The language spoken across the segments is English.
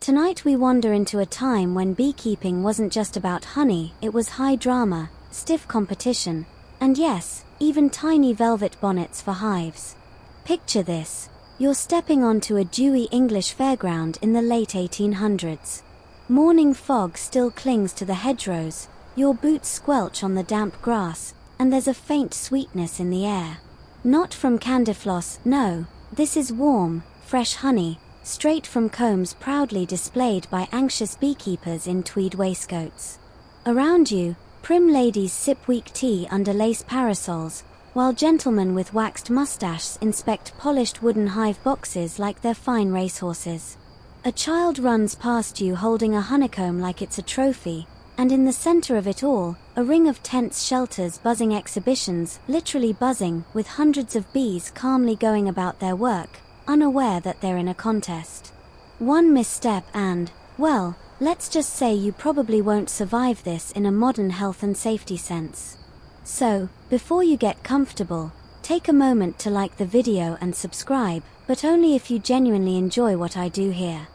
Tonight we wander into a time when beekeeping wasn't just about honey, it was high drama, stiff competition, and yes, even tiny velvet bonnets for hives. Picture this. You're stepping onto a dewy English fairground in the late 1800s. Morning fog still clings to the hedgerows, your boots squelch on the damp grass, and there's a faint sweetness in the air. Not from candyfloss, no, this is warm, fresh honey, straight from combs proudly displayed by anxious beekeepers in tweed waistcoats. Around you, prim ladies sip weak tea under lace parasols, while gentlemen with waxed mustaches inspect polished wooden hive boxes like they're fine racehorses. A child runs past you holding a honeycomb like it's a trophy, and in the center of it all, a ring of tents shelters buzzing exhibitions, literally buzzing, with hundreds of bees calmly going about their work, unaware that they're in a contest. One misstep and, well, let's just say you probably won't survive this in a modern health and safety sense. So, before you get comfortable, take a moment to like the video and subscribe, but only if you genuinely enjoy what I do here.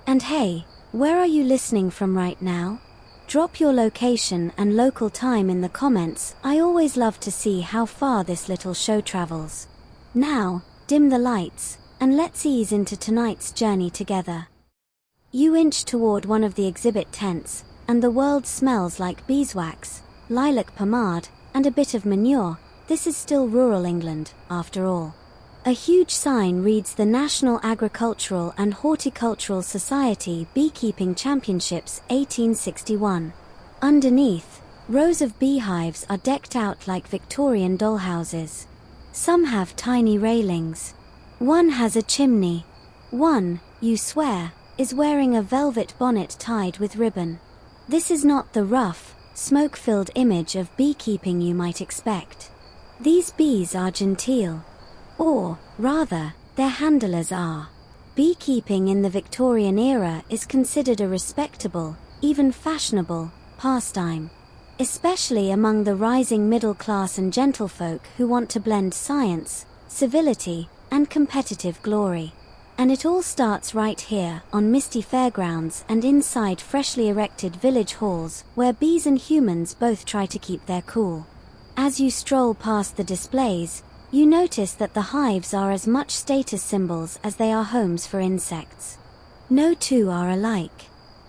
And hey, where are you listening from right now? Drop your location and local time in the comments. I always love to see how far this little show travels. Now, dim the lights, and let's ease into tonight's journey together. You inch toward one of the exhibit tents, and the world smells like beeswax, lilac pomade, and a bit of manure. This is still rural England, after all. A huge sign reads the National Agricultural and Horticultural Society Beekeeping Championships 1861. Underneath, rows of beehives are decked out like Victorian dollhouses. Some have tiny railings. One has a chimney. One, you swear, is wearing a velvet bonnet tied with ribbon. This is not the rough, smoke-filled image of beekeeping you might expect. These bees are genteel. Or, rather, their handlers are. Beekeeping in the Victorian era is considered a respectable, even fashionable, pastime. Especially among the rising middle class and gentlefolk who want to blend science, civility, and competitive glory. And it all starts right here, on misty fairgrounds and inside freshly erected village halls, where bees and humans both try to keep their cool. As you stroll past the displays, you notice that the hives are as much status symbols as they are homes for insects. No two are alike.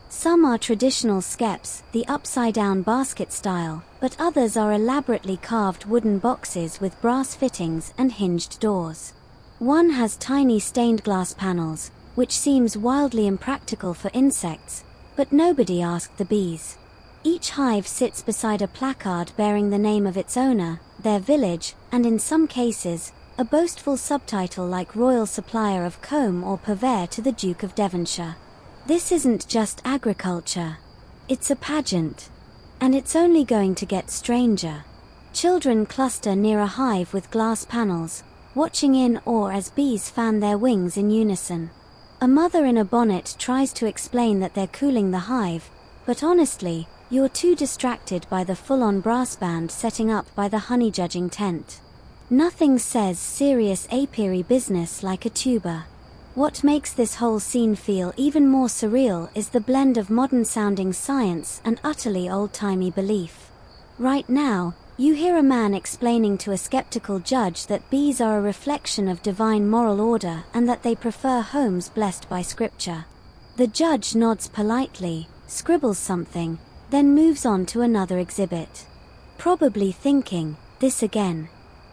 Some are traditional skeps, the upside-down basket style, but others are elaborately carved wooden boxes with brass fittings and hinged doors. One has tiny stained glass panels, which seems wildly impractical for insects, but nobody asked the bees. Each hive sits beside a placard bearing the name of its owner, their village, and in some cases, a boastful subtitle like Royal Supplier of Comb or Purveyor to the Duke of Devonshire. This isn't just agriculture. It's a pageant. And it's only going to get stranger. Children cluster near a hive with glass panels, watching in awe as bees fan their wings in unison. A mother in a bonnet tries to explain that they're cooling the hive, but honestly, you're too distracted by the full-on brass band setting up by the honey judging tent. Nothing says serious apiary business like a tuba. What makes this whole scene feel even more surreal is the blend of modern-sounding science and utterly old-timey belief. Right now, you hear a man explaining to a skeptical judge that bees are a reflection of divine moral order and that they prefer homes blessed by scripture. The judge nods politely, scribbles something, then moves on to another exhibit. Probably thinking, this again.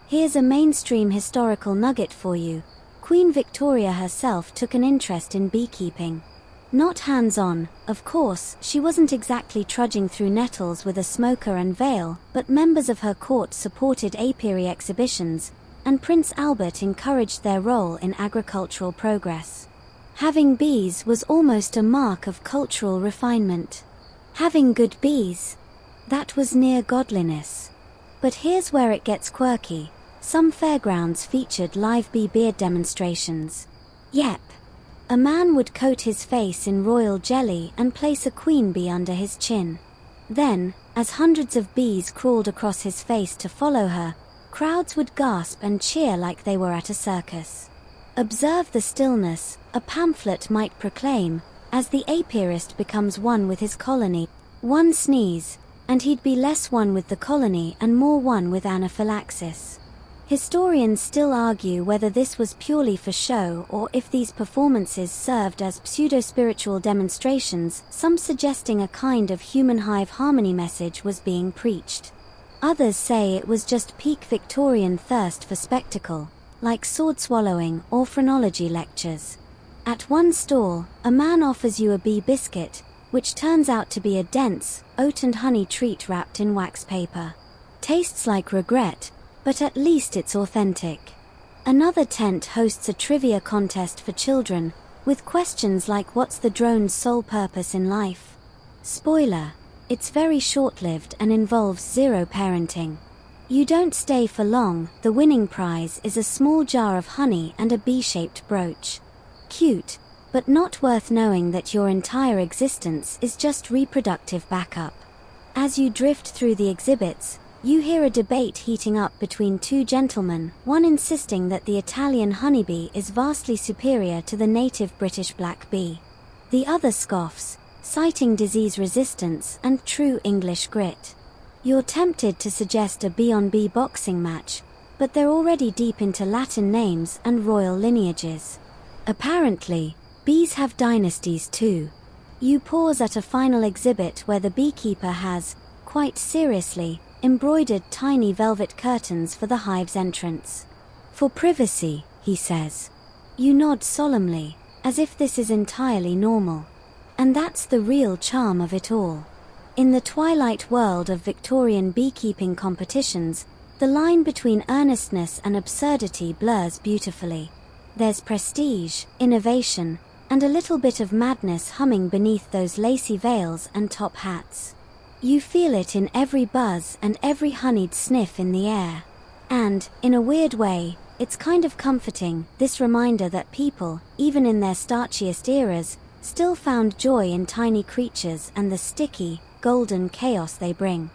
Here's a mainstream historical nugget for you. Queen Victoria herself took an interest in beekeeping. Not hands-on, of course, she wasn't exactly trudging through nettles with a smoker and veil, but members of her court supported apiary exhibitions, and Prince Albert encouraged their role in agricultural progress. Having bees was almost a mark of cultural refinement. Having good bees, that was near godliness. But here's where it gets quirky. Some fairgrounds featured live bee beard demonstrations. Yep. A man would coat his face in royal jelly and place a queen bee under his chin. Then, as hundreds of bees crawled across his face to follow her, crowds would gasp and cheer like they were at a circus. Observe the stillness, a pamphlet might proclaim, As the apiarist becomes one with his colony, one sneeze, and he'd be less one with the colony and more one with anaphylaxis. Historians still argue whether this was purely for show or if these performances served as pseudo-spiritual demonstrations, some suggesting a kind of human hive harmony message was being preached. Others say it was just peak Victorian thirst for spectacle, like sword swallowing or phrenology lectures. At one stall, a man offers you a bee biscuit, which turns out to be a dense, oat and honey treat wrapped in wax paper. Tastes like regret, but at least it's authentic. Another tent hosts a trivia contest for children, with questions like what's the drone's sole purpose in life? Spoiler, it's very short-lived and involves zero parenting. You don't stay for long. The winning prize is a small jar of honey and a bee-shaped brooch. Cute, but not worth knowing that your entire existence is just reproductive backup. As you drift through the exhibits, you hear a debate heating up between two gentlemen, one insisting that the Italian honeybee is vastly superior to the native British black bee. The other scoffs, citing disease resistance and true English grit. You're tempted to suggest a bee-on-bee boxing match, but they're already deep into Latin names and royal lineages. Apparently, bees have dynasties too. You pause at a final exhibit where the beekeeper has, quite seriously, embroidered tiny velvet curtains for the hive's entrance. For privacy, he says. You nod solemnly, as if this is entirely normal. And that's the real charm of it all. In the twilight world of Victorian beekeeping competitions, the line between earnestness and absurdity blurs beautifully. There's prestige, innovation, and a little bit of madness humming beneath those lacy veils and top hats. You feel it in every buzz and every honeyed sniff in the air. And, in a weird way, it's kind of comforting, this reminder that people, even in their starchiest eras, still found joy in tiny creatures and the sticky, golden chaos they bring.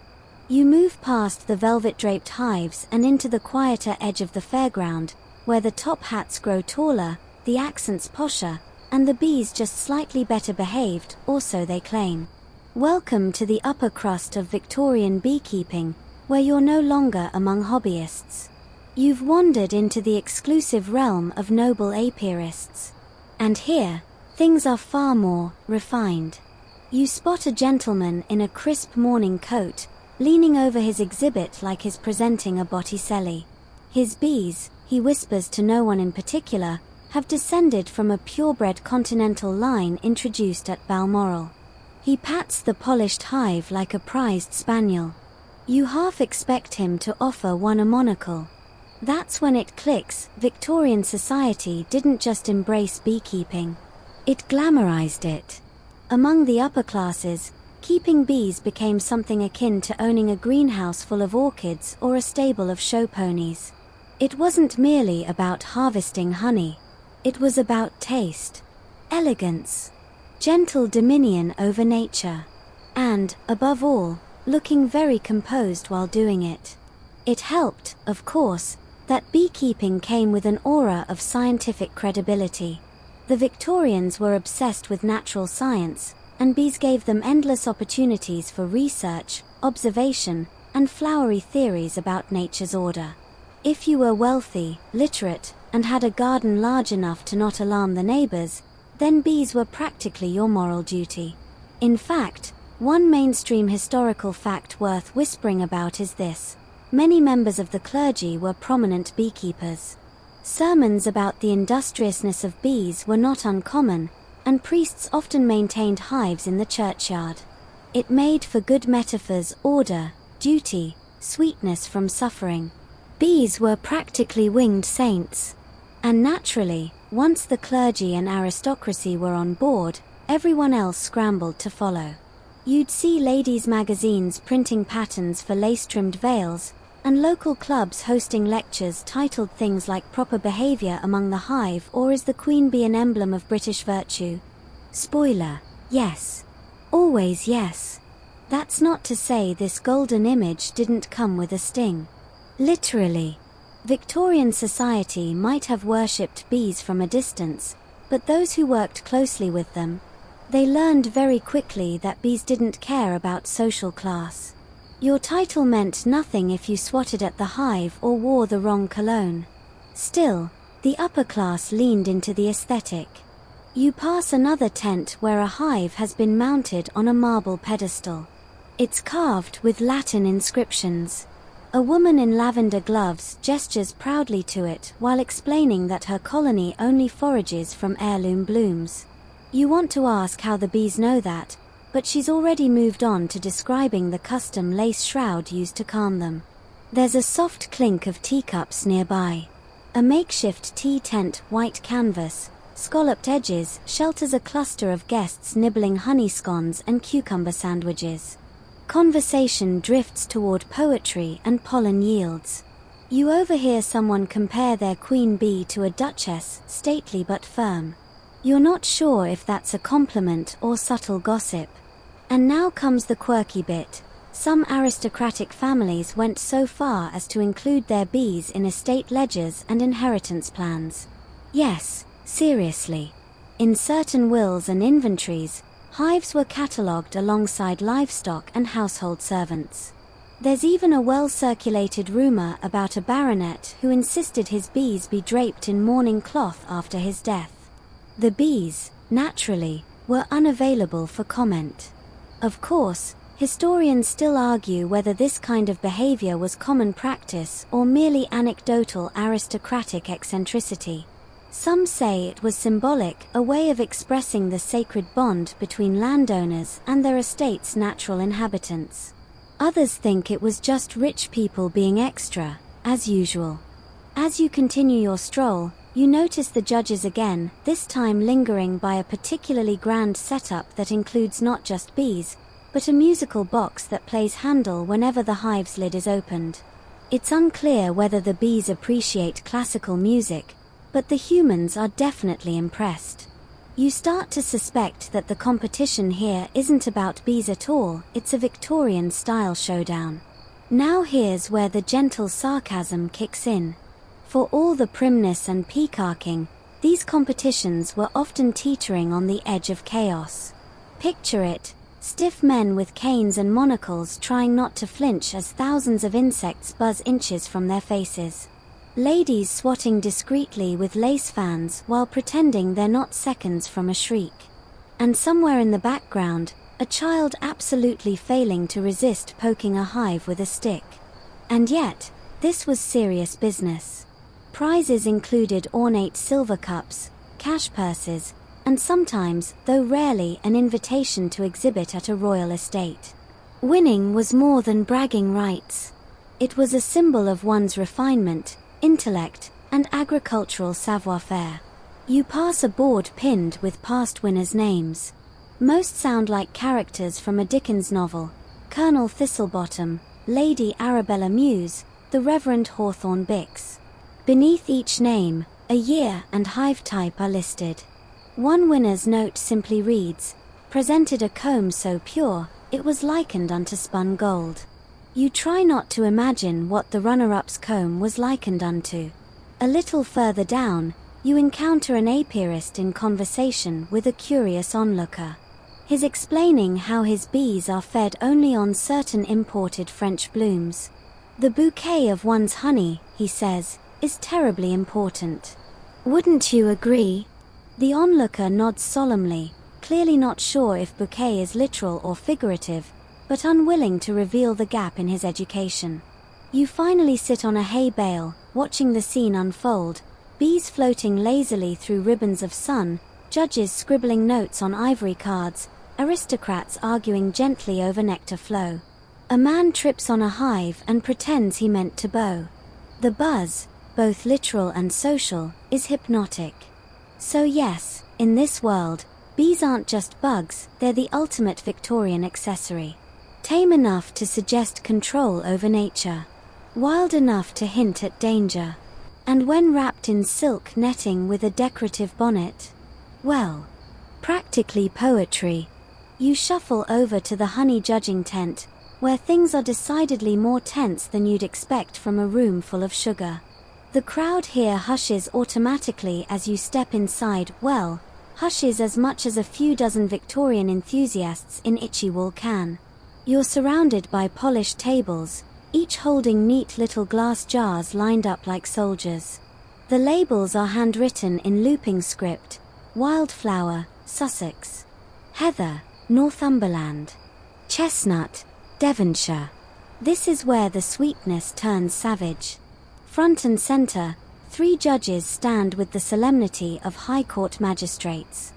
You move past the velvet-draped hives and into the quieter edge of the fairground, where the top hats grow taller, the accents posher, and the bees just slightly better behaved, or so they claim. Welcome to the upper crust of Victorian beekeeping, where you're no longer among hobbyists. You've wandered into the exclusive realm of noble apiarists. And here, things are far more refined. You spot a gentleman in a crisp morning coat, leaning over his exhibit like he's presenting a Botticelli. His bees, he whispers to no one in particular, have descended from a purebred continental line introduced at Balmoral. He pats the polished hive like a prized spaniel. You half expect him to offer one a monocle. That's when it clicks, Victorian society didn't just embrace beekeeping. It glamorized it. Among the upper classes, keeping bees became something akin to owning a greenhouse full of orchids or a stable of show ponies. It wasn't merely about harvesting honey. It was about taste, elegance, gentle dominion over nature, and, above all, looking very composed while doing it. It helped, of course, that beekeeping came with an aura of scientific credibility. The Victorians were obsessed with natural science, and bees gave them endless opportunities for research, observation, and flowery theories about nature's order. If you were wealthy, literate, and had a garden large enough to not alarm the neighbors, then bees were practically your moral duty. In fact, one mainstream historical fact worth whispering about is this: many members of the clergy were prominent beekeepers. Sermons about the industriousness of bees were not uncommon, and priests often maintained hives in the churchyard. It made for good metaphors: order, duty, sweetness from suffering. Bees were practically winged saints. And naturally, once the clergy and aristocracy were on board, everyone else scrambled to follow. You'd see ladies' magazines printing patterns for lace-trimmed veils, and local clubs hosting lectures titled things like Proper Behavior Among the Hive or Is the Queen Bee an Emblem of British Virtue? Spoiler: yes. Always yes. That's not to say this golden image didn't come with a sting. Literally. Victorian society might have worshipped bees from a distance, but those who worked closely with them, They learned very quickly that bees didn't care about social class. Your title meant nothing if you swatted at the hive or wore the wrong cologne. Still, the upper class leaned into the aesthetic. You pass another tent where a hive has been mounted on a marble pedestal. It's carved with Latin inscriptions. A woman in lavender gloves gestures proudly to it while explaining that her colony only forages from heirloom blooms. You want to ask how the bees know that, but she's already moved on to describing the custom lace shroud used to calm them. There's a soft clink of teacups nearby. A makeshift tea tent, white canvas, scalloped edges, shelters a cluster of guests nibbling honey scones and cucumber sandwiches. Conversation drifts toward poetry and pollen yields. You overhear someone compare their queen bee to a duchess, stately but firm. You're not sure if that's a compliment or subtle gossip. And now comes the quirky bit. Some aristocratic families went so far as to include their bees in estate ledgers and inheritance plans. Yes, seriously. In certain wills and inventories, hives were catalogued alongside livestock and household servants. There's even a well-circulated rumor about a baronet who insisted his bees be draped in mourning cloth after his death. The bees, naturally, were unavailable for comment. Of course, historians still argue whether this kind of behavior was common practice or merely anecdotal aristocratic eccentricity. Some say it was symbolic, a way of expressing the sacred bond between landowners and their estate's natural inhabitants. Others think it was just rich people being extra, as usual. As you continue your stroll, you notice the judges again, this time lingering by a particularly grand setup that includes not just bees, but a musical box that plays Handel whenever the hive's lid is opened. It's unclear whether the bees appreciate classical music, but the humans are definitely impressed. You start to suspect that the competition here isn't about bees at all, it's a Victorian-style showdown. Now here's where the gentle sarcasm kicks in. For all the primness and peacocking, these competitions were often teetering on the edge of chaos. Picture it, stiff men with canes and monocles trying not to flinch as thousands of insects buzz inches from their faces. Ladies swatting discreetly with lace fans while pretending they're not seconds from a shriek. And somewhere in the background, a child absolutely failing to resist poking a hive with a stick. And yet, this was serious business. Prizes included ornate silver cups, cash purses, and sometimes, though rarely, an invitation to exhibit at a royal estate. Winning was more than bragging rights. It was a symbol of one's refinement, intellect, and agricultural savoir-faire. You pass a board pinned with past winners' names. Most sound like characters from a Dickens novel: Colonel Thistlebottom, Lady Arabella Muse, the Reverend Hawthorne Bix. Beneath each name, a year and hive type are listed. One winner's note simply reads, "Presented a comb so pure, it was likened unto spun gold." You try not to imagine what the runner-up's comb was likened unto. A little further down, you encounter an apiarist in conversation with a curious onlooker. He's explaining how his bees are fed only on certain imported French blooms. The bouquet of one's honey, he says, is terribly important. Wouldn't you agree? The onlooker nods solemnly, clearly not sure if bouquet is literal or figurative, but unwilling to reveal the gap in his education. You finally sit on a hay bale, watching the scene unfold, bees floating lazily through ribbons of sun, judges scribbling notes on ivory cards, aristocrats arguing gently over nectar flow. A man trips on a hive and pretends he meant to bow. The buzz, both literal and social, is hypnotic. So yes, in this world, bees aren't just bugs, they're the ultimate Victorian accessory. Tame enough to suggest control over nature. Wild enough to hint at danger. And when wrapped in silk netting with a decorative bonnet, well, practically poetry. You shuffle over to the honey judging tent, where things are decidedly more tense than you'd expect from a room full of sugar. The crowd here hushes automatically as you step inside, well, hushes as much as a few dozen Victorian enthusiasts in itchy wool can. You're surrounded by polished tables, each holding neat little glass jars lined up like soldiers. The labels are handwritten in looping script: Wildflower, Sussex; Heather, Northumberland; Chestnut, Devonshire. This is where the sweetness turns savage. Front and centre, 3 judges stand with the solemnity of High Court magistrates.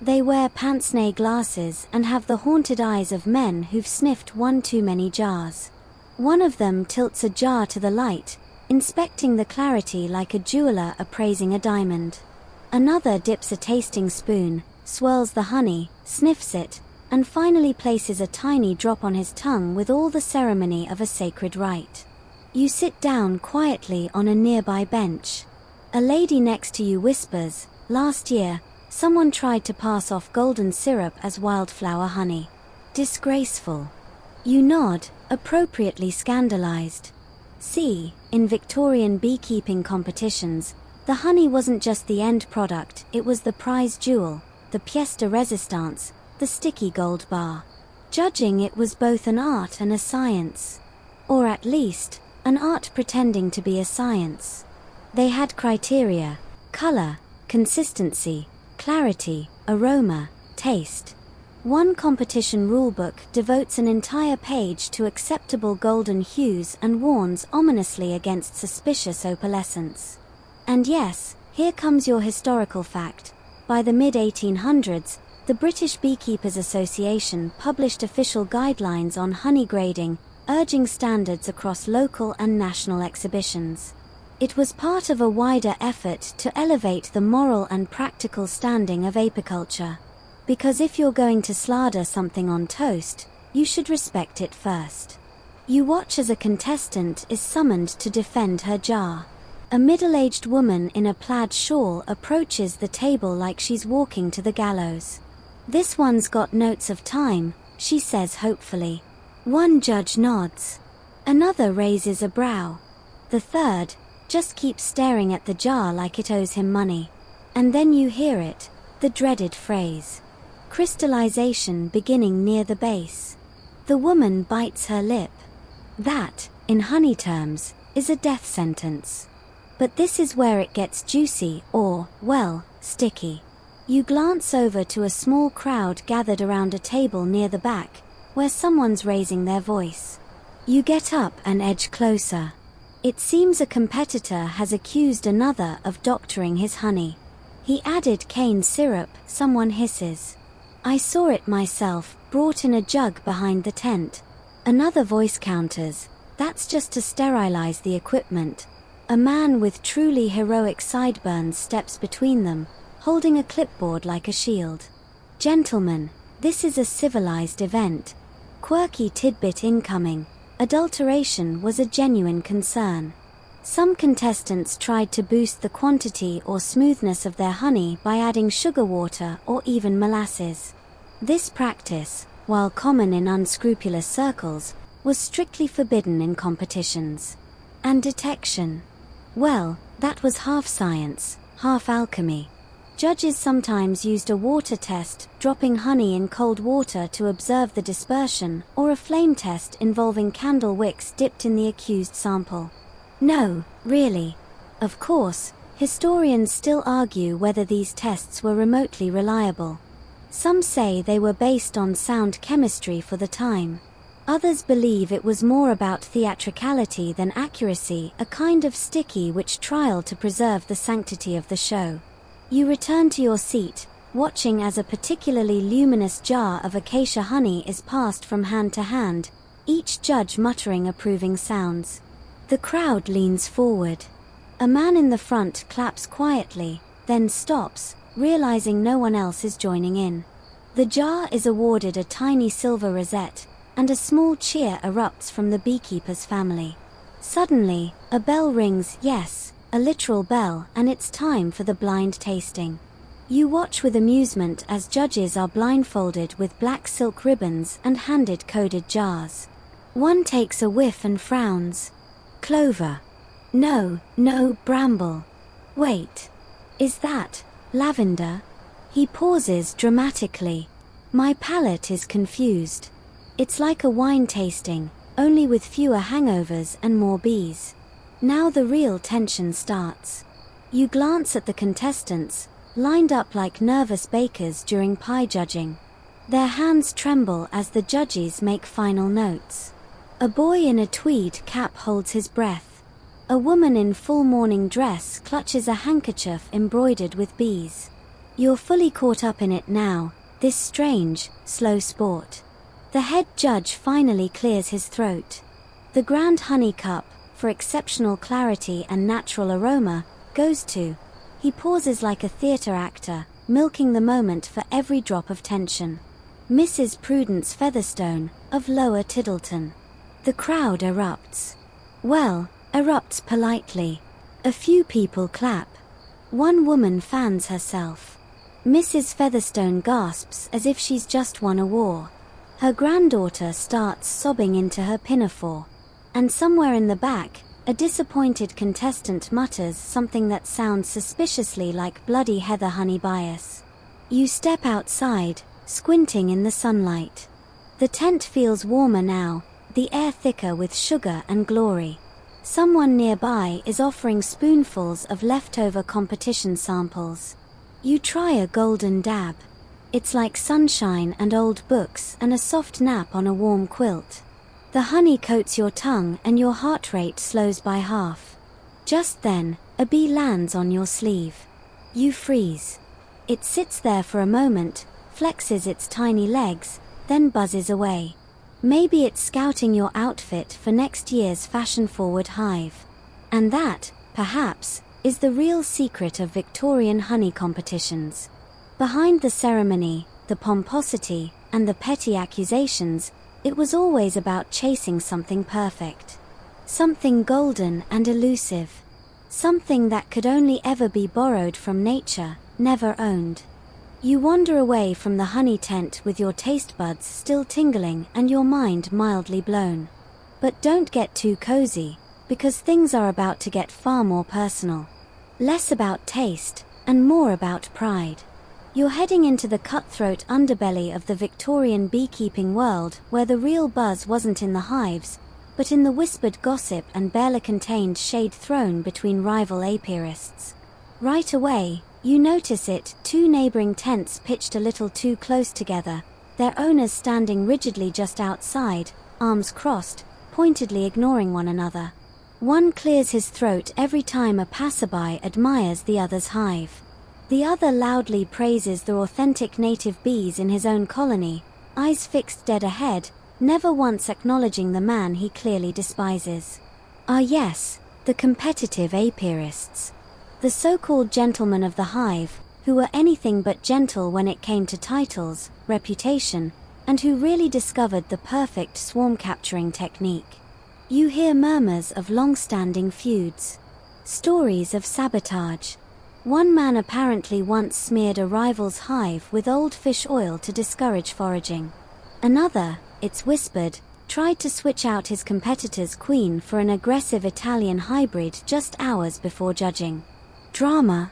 They wear pince-nez glasses and have the haunted eyes of men who've sniffed one too many jars. One of them tilts a jar to the light, inspecting the clarity like a jeweler appraising a diamond. Another dips a tasting spoon, swirls the honey, sniffs it, and finally places a tiny drop on his tongue with all the ceremony of a sacred rite. You sit down quietly on a nearby bench. A lady next to you whispers, "Last year, someone tried to pass off golden syrup as wildflower honey. Disgraceful." You nod, appropriately scandalized. See, in Victorian beekeeping competitions, the honey wasn't just the end product, it was the prize jewel, the pièce de résistance, the sticky gold bar. Judging it was both an art and a science. Or at least, an art pretending to be a science. They had criteria: color, consistency, clarity, aroma, taste. One competition rulebook devotes an entire page to acceptable golden hues and warns ominously against suspicious opalescence. And yes, here comes your historical fact. By the mid-1800s, the British Beekeepers' Association published official guidelines on honey grading, urging standards across local and national exhibitions. It was part of a wider effort to elevate the moral and practical standing of apiculture. Because if you're going to slather something on toast, you should respect it first. You watch as a contestant is summoned to defend her jar. A middle-aged woman in a plaid shawl approaches the table like she's walking to the gallows. "This one's got notes of time," she says hopefully. One judge nods. Another raises a brow. The third just keeps staring at the jar like it owes him money. And then you hear it, the dreaded phrase. Crystallization beginning near the base. The woman bites her lip. That, in honey terms, is a death sentence. But this is where it gets juicy or, well, sticky. You glance over to a small crowd gathered around a table near the back, where someone's raising their voice. You get up and edge closer. It seems a competitor has accused another of doctoring his honey. "He added cane syrup," someone hisses. "I saw it myself, brought in a jug behind the tent." Another voice counters, "That's just to sterilize the equipment." A man with truly heroic sideburns steps between them, holding a clipboard like a shield. "Gentlemen, this is a civilized event." Quirky tidbit incoming: adulteration was a genuine concern. Some contestants tried to boost the quantity or smoothness of their honey by adding sugar water or even molasses. This practice, while common in unscrupulous circles, was strictly forbidden in competitions. And detection? Well, that was half science, half alchemy. Judges sometimes used a water test, dropping honey in cold water to observe the dispersion, or a flame test involving candle wicks dipped in the accused sample. No, really. Of course, historians still argue whether these tests were remotely reliable. Some say they were based on sound chemistry for the time. Others believe it was more about theatricality than accuracy, a kind of sticky witch trial to preserve the sanctity of the show. You return to your seat, watching as a particularly luminous jar of acacia honey is passed from hand to hand, each judge muttering approving sounds. The crowd leans forward. A man in the front claps quietly, then stops, realizing no one else is joining in. The jar is awarded a tiny silver rosette, and a small cheer erupts from the beekeeper's family. Suddenly, a bell rings, yes, a literal bell, and it's time for the blind tasting. You watch with amusement as judges are blindfolded with black silk ribbons and handed coded jars. One takes a whiff and frowns. Clover. No, bramble. Wait. Is that lavender? He pauses dramatically. My palate is confused. It's like a wine tasting, only with fewer hangovers and more bees. Now the real tension starts. You glance at the contestants, lined up like nervous bakers during pie judging. Their hands tremble as the judges make final notes. A boy in a tweed cap holds his breath. A woman in full morning dress clutches a handkerchief embroidered with bees. You're fully caught up in it now, this strange, slow sport. The head judge finally clears his throat. The Grand Honey Cup, for exceptional clarity and natural aroma, goes to. He pauses like a theatre actor, milking the moment for every drop of tension. Mrs. Prudence Featherstone, of Lower Tiddleton. The crowd erupts. Well, erupts politely. A few people clap. One woman fans herself. Mrs. Featherstone gasps as if she's just won a war. Her granddaughter starts sobbing into her pinafore. And somewhere in the back, a disappointed contestant mutters something that sounds suspiciously like bloody heather honey bias. You step outside, squinting in the sunlight. The tent feels warmer now, the air thicker with sugar and glory. Someone nearby is offering spoonfuls of leftover competition samples. You try a golden dab. It's like sunshine and old books and a soft nap on a warm quilt. The honey coats your tongue and your heart rate slows by half. Just then, a bee lands on your sleeve. You freeze. It sits there for a moment, flexes its tiny legs, then buzzes away. Maybe it's scouting your outfit for next year's fashion-forward hive. And that, perhaps, is the real secret of Victorian honey competitions. Behind the ceremony, the pomposity, and the petty accusations, it was always about chasing something perfect. Something golden and elusive. Something that could only ever be borrowed from nature, never owned. You wander away from the honey tent with your taste buds still tingling and your mind mildly blown. But don't get too cozy, because things are about to get far more personal. Less about taste, and more about pride. You're heading into the cutthroat underbelly of the Victorian beekeeping world, where the real buzz wasn't in the hives, but in the whispered gossip and barely contained shade thrown between rival apiarists. Right away, you notice it, two neighboring tents pitched a little too close together, their owners standing rigidly just outside, arms crossed, pointedly ignoring one another. One clears his throat every time a passerby admires the other's hive. The other loudly praises the authentic native bees in his own colony, eyes fixed dead ahead, never once acknowledging the man he clearly despises. Ah yes, the competitive apiarists. The so-called gentlemen of the hive, who were anything but gentle when it came to titles, reputation, and who really discovered the perfect swarm-capturing technique. You hear murmurs of long-standing feuds. Stories of sabotage. One man apparently once smeared a rival's hive with old fish oil to discourage foraging. Another, it's whispered, tried to switch out his competitor's queen for an aggressive Italian hybrid just hours before judging. Drama.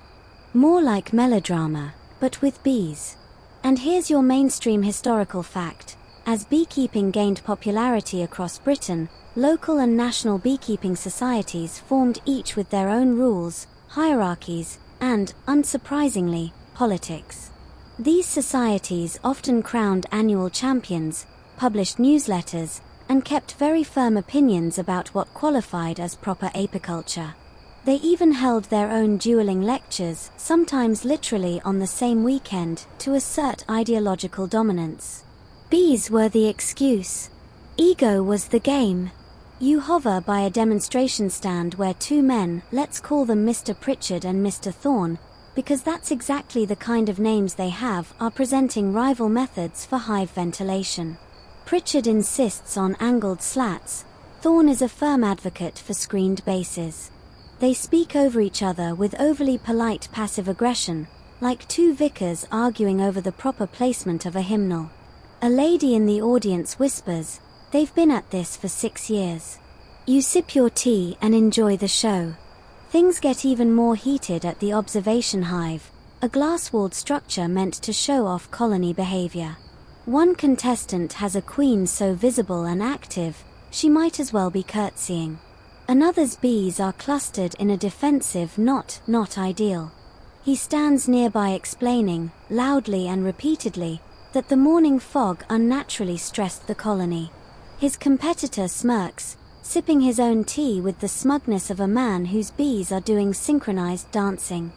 More like melodrama, but with bees. And here's your mainstream historical fact. As beekeeping gained popularity across Britain, local and national beekeeping societies formed each with their own rules, hierarchies, and, unsurprisingly, politics. These societies often crowned annual champions, published newsletters, and kept very firm opinions about what qualified as proper apiculture. They even held their own dueling lectures, sometimes literally on the same weekend, to assert ideological dominance. Bees were the excuse. Ego was the game. You hover by a demonstration stand where two men, let's call them Mr. Pritchard and Mr. Thorne, because that's exactly the kind of names they have, are presenting rival methods for hive ventilation. Pritchard insists on angled slats. Thorne is a firm advocate for screened bases. They speak over each other with overly polite passive aggression, like two vicars arguing over the proper placement of a hymnal. A lady in the audience whispers, "They've been at this for 6 years." You sip your tea and enjoy the show. Things get even more heated at the observation hive, a glass-walled structure meant to show off colony behavior. One contestant has a queen so visible and active, she might as well be curtsying. Another's bees are clustered in a defensive not ideal. He stands nearby explaining, loudly and repeatedly, that the morning fog unnaturally stressed the colony. His competitor smirks, sipping his own tea with the smugness of a man whose bees are doing synchronized dancing.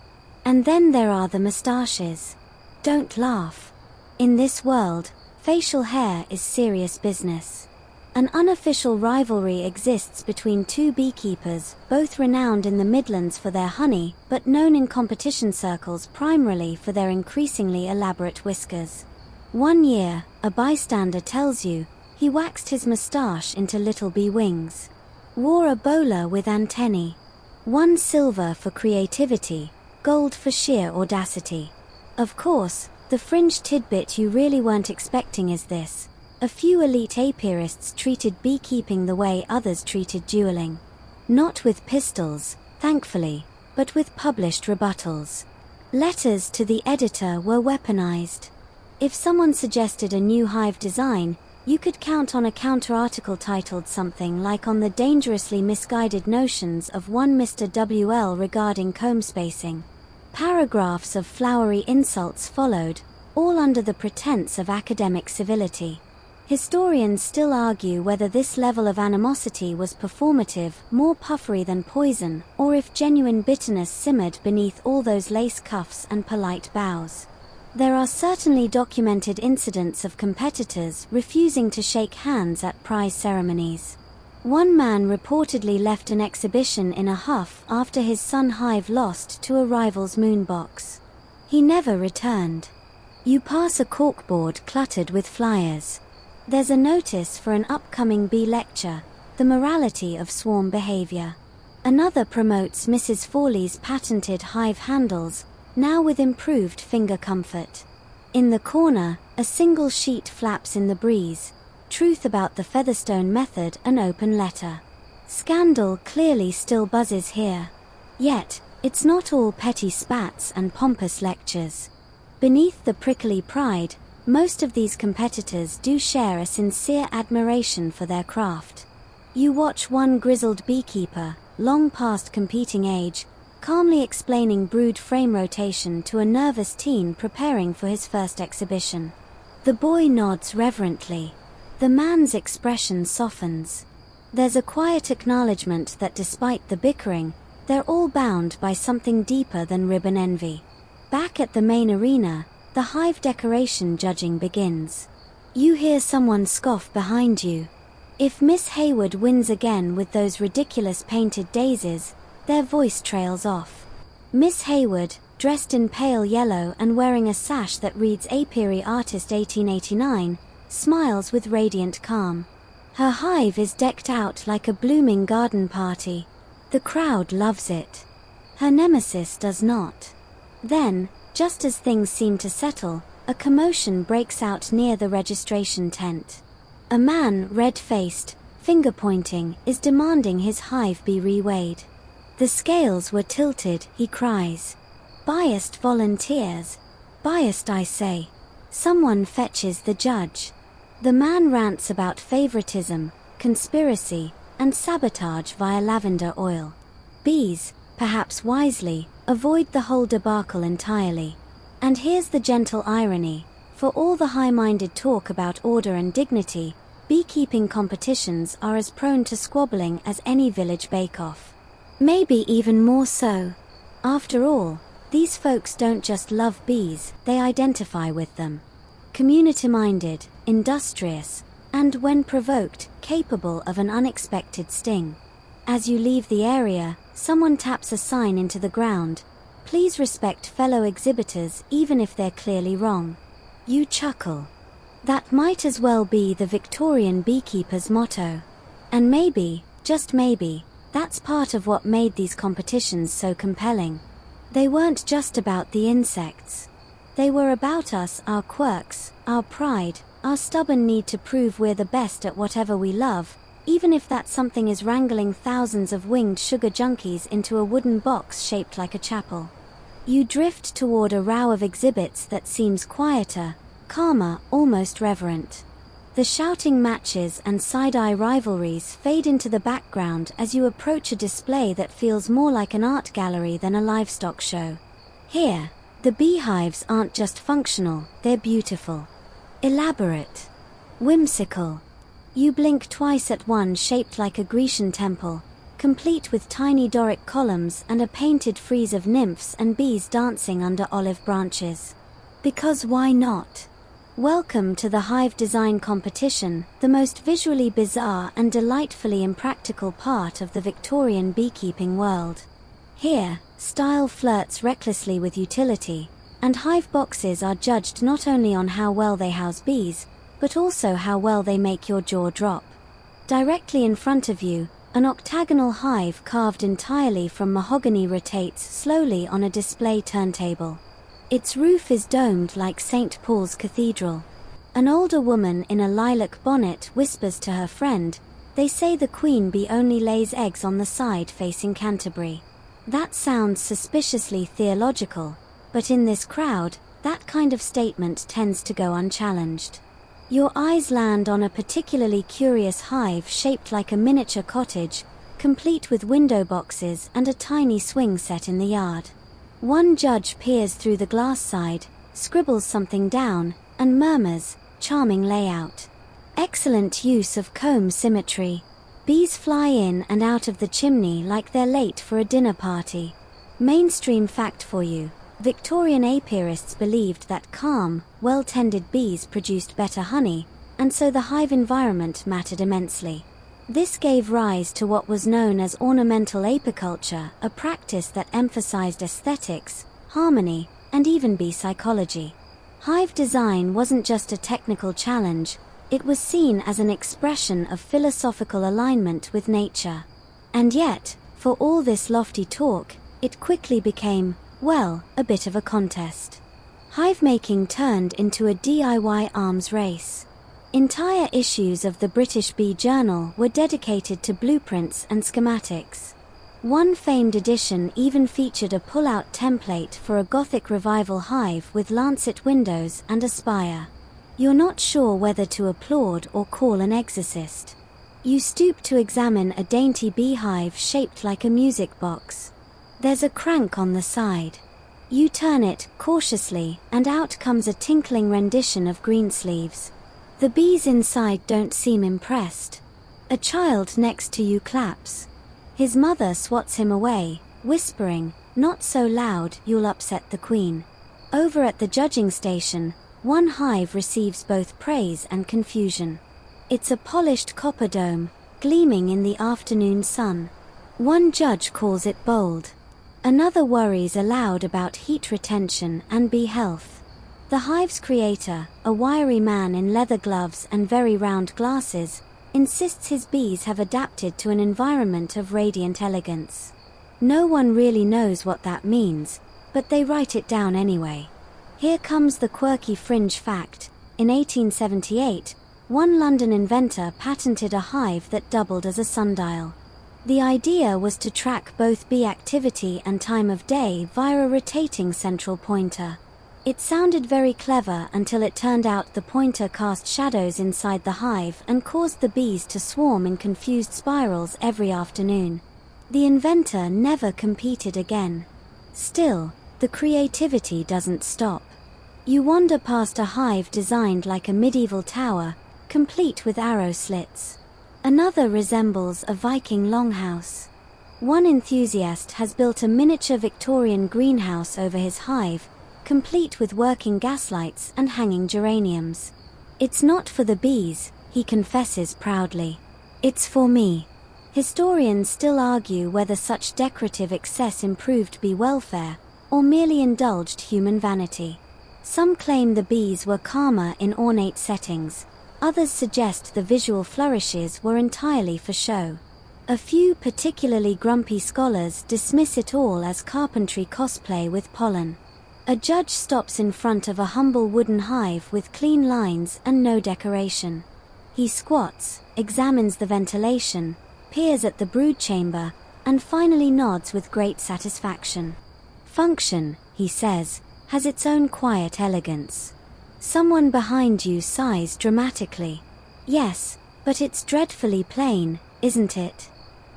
And then there are the moustaches. Don't laugh. In this world, facial hair is serious business. An unofficial rivalry exists between two beekeepers, both renowned in the Midlands for their honey, but known in competition circles primarily for their increasingly elaborate whiskers. One year, a bystander tells you, he waxed his moustache into little bee wings. Wore a bowler with antennae. Won silver for creativity, gold for sheer audacity. Of course, the fringe tidbit you really weren't expecting is this. A few elite apiarists treated beekeeping the way others treated dueling. Not with pistols, thankfully, but with published rebuttals. Letters to the editor were weaponized. If someone suggested a new hive design, you could count on a counter-article titled something like "On the dangerously misguided notions of one Mr. WL regarding comb spacing." Paragraphs of flowery insults followed, all under the pretense of academic civility. Historians still argue whether this level of animosity was performative, more puffery than poison, or if genuine bitterness simmered beneath all those lace cuffs and polite bows. There are certainly documented incidents of competitors refusing to shake hands at prize ceremonies. One man reportedly left an exhibition in a huff after his sun hive lost to a rival's moonbox. He never returned. You pass a corkboard cluttered with flyers. There's a notice for an upcoming bee lecture, The Morality of Swarm Behavior. Another promotes Mrs. Fawley's patented hive handles, now with improved finger comfort. In the corner, a single sheet flaps in the breeze. Truth about the Featherstone method, an open letter. Scandal clearly still buzzes here. Yet, it's not all petty spats and pompous lectures. Beneath the prickly pride, most of these competitors do share a sincere admiration for their craft. You watch one grizzled beekeeper, long past competing age, calmly explaining brood frame rotation to a nervous teen preparing for his first exhibition. The boy nods reverently. The man's expression softens. There's a quiet acknowledgement that despite the bickering, they're all bound by something deeper than ribbon envy. Back at the main arena, the hive decoration judging begins. You hear someone scoff behind you. If Miss Hayward wins again with those ridiculous painted daisies, their voice trails off. Miss Hayward, dressed in pale yellow and wearing a sash that reads Apiary Artist 1889, smiles with radiant calm. Her hive is decked out like a blooming garden party. The crowd loves it. Her nemesis does not. Then, just as things seem to settle, a commotion breaks out near the registration tent. A man, red-faced, finger-pointing, is demanding his hive be reweighed. The scales were tilted, he cries. Biased volunteers. Biased, I say. Someone fetches the judge. The man rants about favoritism, conspiracy, and sabotage via lavender oil. Bees, perhaps wisely, avoid the whole debacle entirely. And here's the gentle irony. For all the high-minded talk about order and dignity, beekeeping competitions are as prone to squabbling as any village bake-off. Maybe even more so. After all, these folks don't just love bees, they identify with them. Community-minded, industrious, and when provoked, capable of an unexpected sting. As you leave the area, someone taps a sign into the ground. Please respect fellow exhibitors even if they're clearly wrong. You chuckle. That might as well be the Victorian beekeeper's motto. And maybe, just maybe, that's part of what made these competitions so compelling. They weren't just about the insects. They were about us, our quirks, our pride, our stubborn need to prove we're the best at whatever we love, even if that something is wrangling thousands of winged sugar junkies into a wooden box shaped like a chapel. You drift toward a row of exhibits that seems quieter, calmer, almost reverent. The shouting matches and side-eye rivalries fade into the background as you approach a display that feels more like an art gallery than a livestock show. Here, the beehives aren't just functional, they're beautiful. Elaborate. Whimsical. You blink twice at one shaped like a Grecian temple, complete with tiny Doric columns and a painted frieze of nymphs and bees dancing under olive branches. Because why not? Welcome to the hive design competition, the most visually bizarre and delightfully impractical part of the Victorian beekeeping world. Here, style flirts recklessly with utility, and hive boxes are judged not only on how well they house bees, but also how well they make your jaw drop. Directly in front of you, an octagonal hive carved entirely from mahogany rotates slowly on a display turntable. Its roof is domed like St. Paul's Cathedral. An older woman in a lilac bonnet whispers to her friend, "They say the queen bee only lays eggs on the side facing Canterbury." That sounds suspiciously theological, but in this crowd, that kind of statement tends to go unchallenged. Your eyes land on a particularly curious hive shaped like a miniature cottage, complete with window boxes and a tiny swing set in the yard. One judge peers through the glass side, scribbles something down, and murmurs, "Charming layout. Excellent use of comb symmetry. Bees fly in and out of the chimney like they're late for a dinner party." Mainstream fact for you. Victorian apiarists believed that calm, well-tended bees produced better honey, and so the hive environment mattered immensely. This gave rise to what was known as ornamental apiculture, a practice that emphasized aesthetics, harmony, and even bee psychology. Hive design wasn't just a technical challenge, it was seen as an expression of philosophical alignment with nature. And yet, for all this lofty talk, it quickly became, well, a bit of a contest. Hive making turned into a DIY arms race. Entire issues of the British Bee Journal were dedicated to blueprints and schematics. One famed edition even featured a pull-out template for a Gothic revival hive with lancet windows and a spire. You're not sure whether to applaud or call an exorcist. You stoop to examine a dainty beehive shaped like a music box. There's a crank on the side. You turn it cautiously, and out comes a tinkling rendition of Greensleeves. The bees inside don't seem impressed. A child next to you claps. His mother swats him away, whispering, "Not so loud, you'll upset the queen." Over at the judging station, one hive receives both praise and confusion. It's a polished copper dome, gleaming in the afternoon sun. One judge calls it bold. Another worries aloud about heat retention and bee health. The hive's creator, a wiry man in leather gloves and very round glasses, insists his bees have adapted to an environment of radiant elegance. No one really knows what that means, but they write it down anyway. Here comes the quirky fringe fact. In 1878, one London inventor patented a hive that doubled as a sundial. The idea was to track both bee activity and time of day via a rotating central pointer. It sounded very clever until it turned out the pointer cast shadows inside the hive and caused the bees to swarm in confused spirals every afternoon. The inventor never competed again. Still, the creativity doesn't stop. You wander past a hive designed like a medieval tower, complete with arrow slits. Another resembles a Viking longhouse. One enthusiast has built a miniature Victorian greenhouse over his hive, complete with working gaslights and hanging geraniums. "It's not for the bees," he confesses proudly. "It's for me." Historians still argue whether such decorative excess improved bee welfare, or merely indulged human vanity. Some claim the bees were calmer in ornate settings. Others suggest the visual flourishes were entirely for show. A few particularly grumpy scholars dismiss it all as carpentry cosplay with pollen. A judge stops in front of a humble wooden hive with clean lines and no decoration. He squats, examines the ventilation, peers at the brood chamber, and finally nods with great satisfaction. "Function," he he says, has its own quiet elegance. Someone behind you sighs dramatically. Yes, but it's dreadfully plain, isn't it?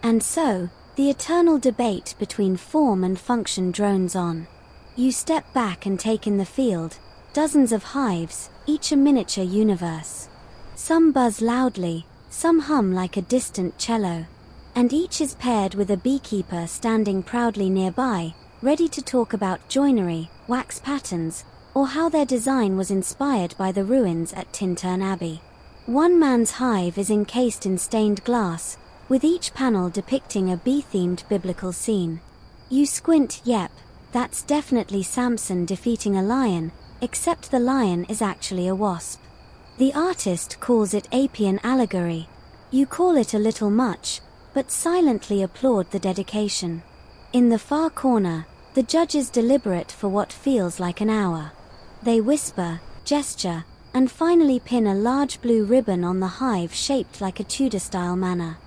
And so, the eternal debate between form and function drones on. You step back and take in the field, dozens of hives, each a miniature universe. Some buzz loudly, some hum like a distant cello, and each is paired with a beekeeper standing proudly nearby, ready to talk about joinery, wax patterns, or how their design was inspired by the ruins at Tintern Abbey. One man's hive is encased in stained glass, with each panel depicting a bee-themed biblical scene. You squint, yep, that's definitely Samson defeating a lion, except the lion is actually a wasp. The artist calls it apian allegory. You call it a little much, but silently applaud the dedication. In the far corner, the judges deliberate for what feels like an hour. They whisper, gesture, and finally pin a large blue ribbon on the hive shaped like a Tudor-style manor.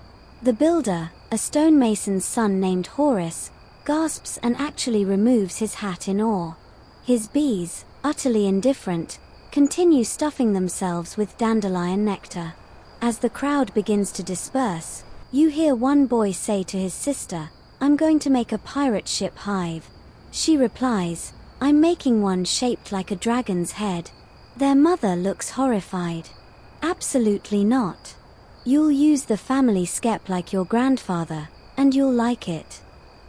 The builder, a stonemason's son named Horace, gasps and actually removes his hat in awe. His bees, utterly indifferent, continue stuffing themselves with dandelion nectar. As the crowd begins to disperse, you hear one boy say to his sister, "I'm going to make a pirate ship hive." She replies, "I'm making one shaped like a dragon's head." Their mother looks horrified. Absolutely not. You'll use the family skep like your grandfather, and you'll like it.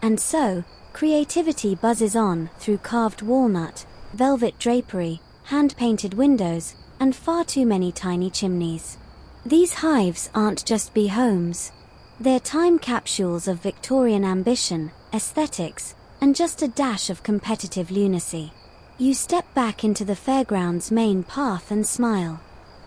And so, creativity buzzes on through carved walnut, velvet drapery, hand-painted windows, and far too many tiny chimneys. These hives aren't just bee homes. They're time capsules of Victorian ambition, aesthetics, and just a dash of competitive lunacy. You step back into the fairground's main path and smile.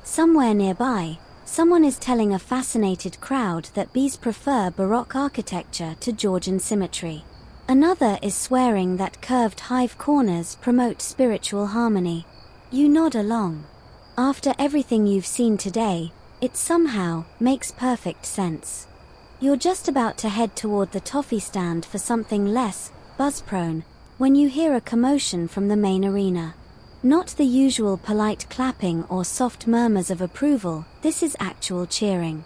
Somewhere nearby, someone is telling a fascinated crowd that bees prefer Baroque architecture to Georgian symmetry. Another is swearing that curved hive corners promote spiritual harmony. You nod along. After everything you've seen today, it somehow makes perfect sense. You're just about to head toward the toffee stand for something less buzz-prone, when you hear a commotion from the main arena. Not the usual polite clapping or soft murmurs of approval, this is actual cheering.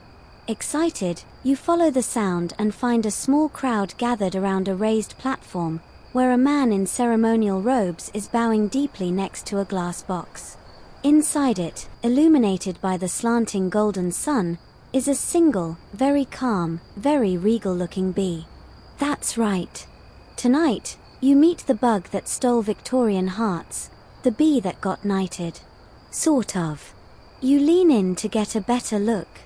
Excited, you follow the sound and find a small crowd gathered around a raised platform, where a man in ceremonial robes is bowing deeply next to a glass box. Inside it, illuminated by the slanting golden sun, is a single, very calm, very regal-looking bee. That's right. Tonight, you meet the bug that stole Victorian hearts, the bee that got knighted. Sort of. You lean in to get a better look.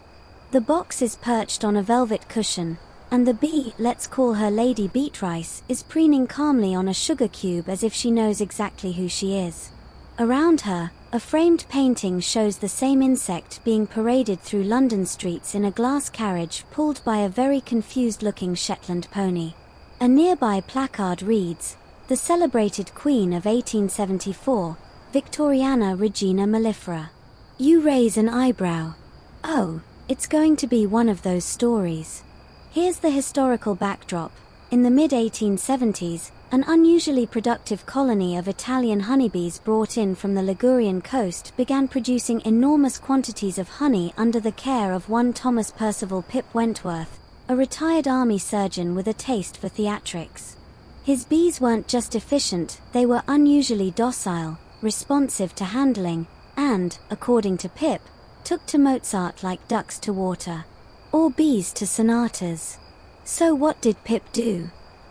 The box is perched on a velvet cushion, and the bee, let's call her Lady Beatrice, is preening calmly on a sugar cube as if she knows exactly who she is. Around her, a framed painting shows the same insect being paraded through London streets in a glass carriage pulled by a very confused-looking Shetland pony. A nearby placard reads, "The celebrated Queen of 1874, Victoriana Regina Mellifera." You raise an eyebrow. Oh, it's going to be one of those stories. Here's the historical backdrop. In the mid-1870s, an unusually productive colony of Italian honeybees brought in from the Ligurian coast began producing enormous quantities of honey under the care of one Thomas Percival Pip Wentworth, a retired army surgeon with a taste for theatrics. His bees weren't just efficient, they were unusually docile, responsive to handling, and, according to Pip, took to Mozart like ducks to water. Or bees to sonatas. So what did Pip do?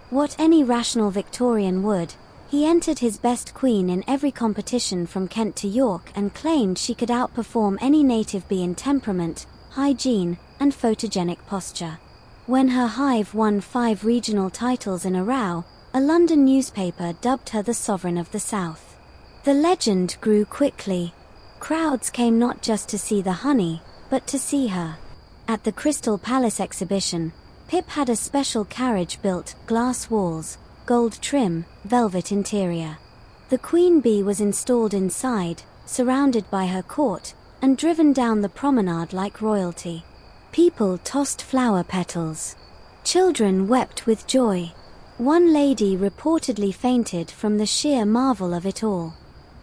What any rational Victorian would. He entered his best queen in every competition from Kent to York and claimed she could outperform any native bee in temperament, hygiene, and photogenic posture. When her hive won 5 regional titles in a row, a London newspaper dubbed her the Sovereign of the South. The legend grew quickly. Crowds came not just to see the honey, but to see her. At the Crystal Palace exhibition, Pip had a special carriage built, glass walls, gold trim, velvet interior. The queen bee was installed inside, surrounded by her court, and driven down the promenade like royalty. People tossed flower petals. Children wept with joy. One lady reportedly fainted from the sheer marvel of it all.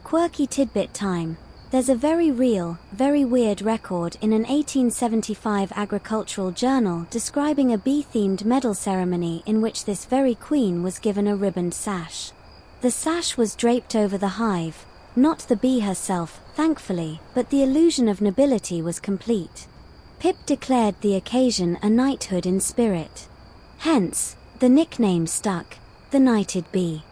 Quirky tidbit time. There's a very real, very weird record in an 1875 agricultural journal describing a bee-themed medal ceremony in which this very queen was given a ribboned sash. The sash was draped over the hive, not the bee herself, thankfully, but the illusion of nobility was complete. Pip declared the occasion a knighthood in spirit. Hence, the nickname stuck, the knighted bee.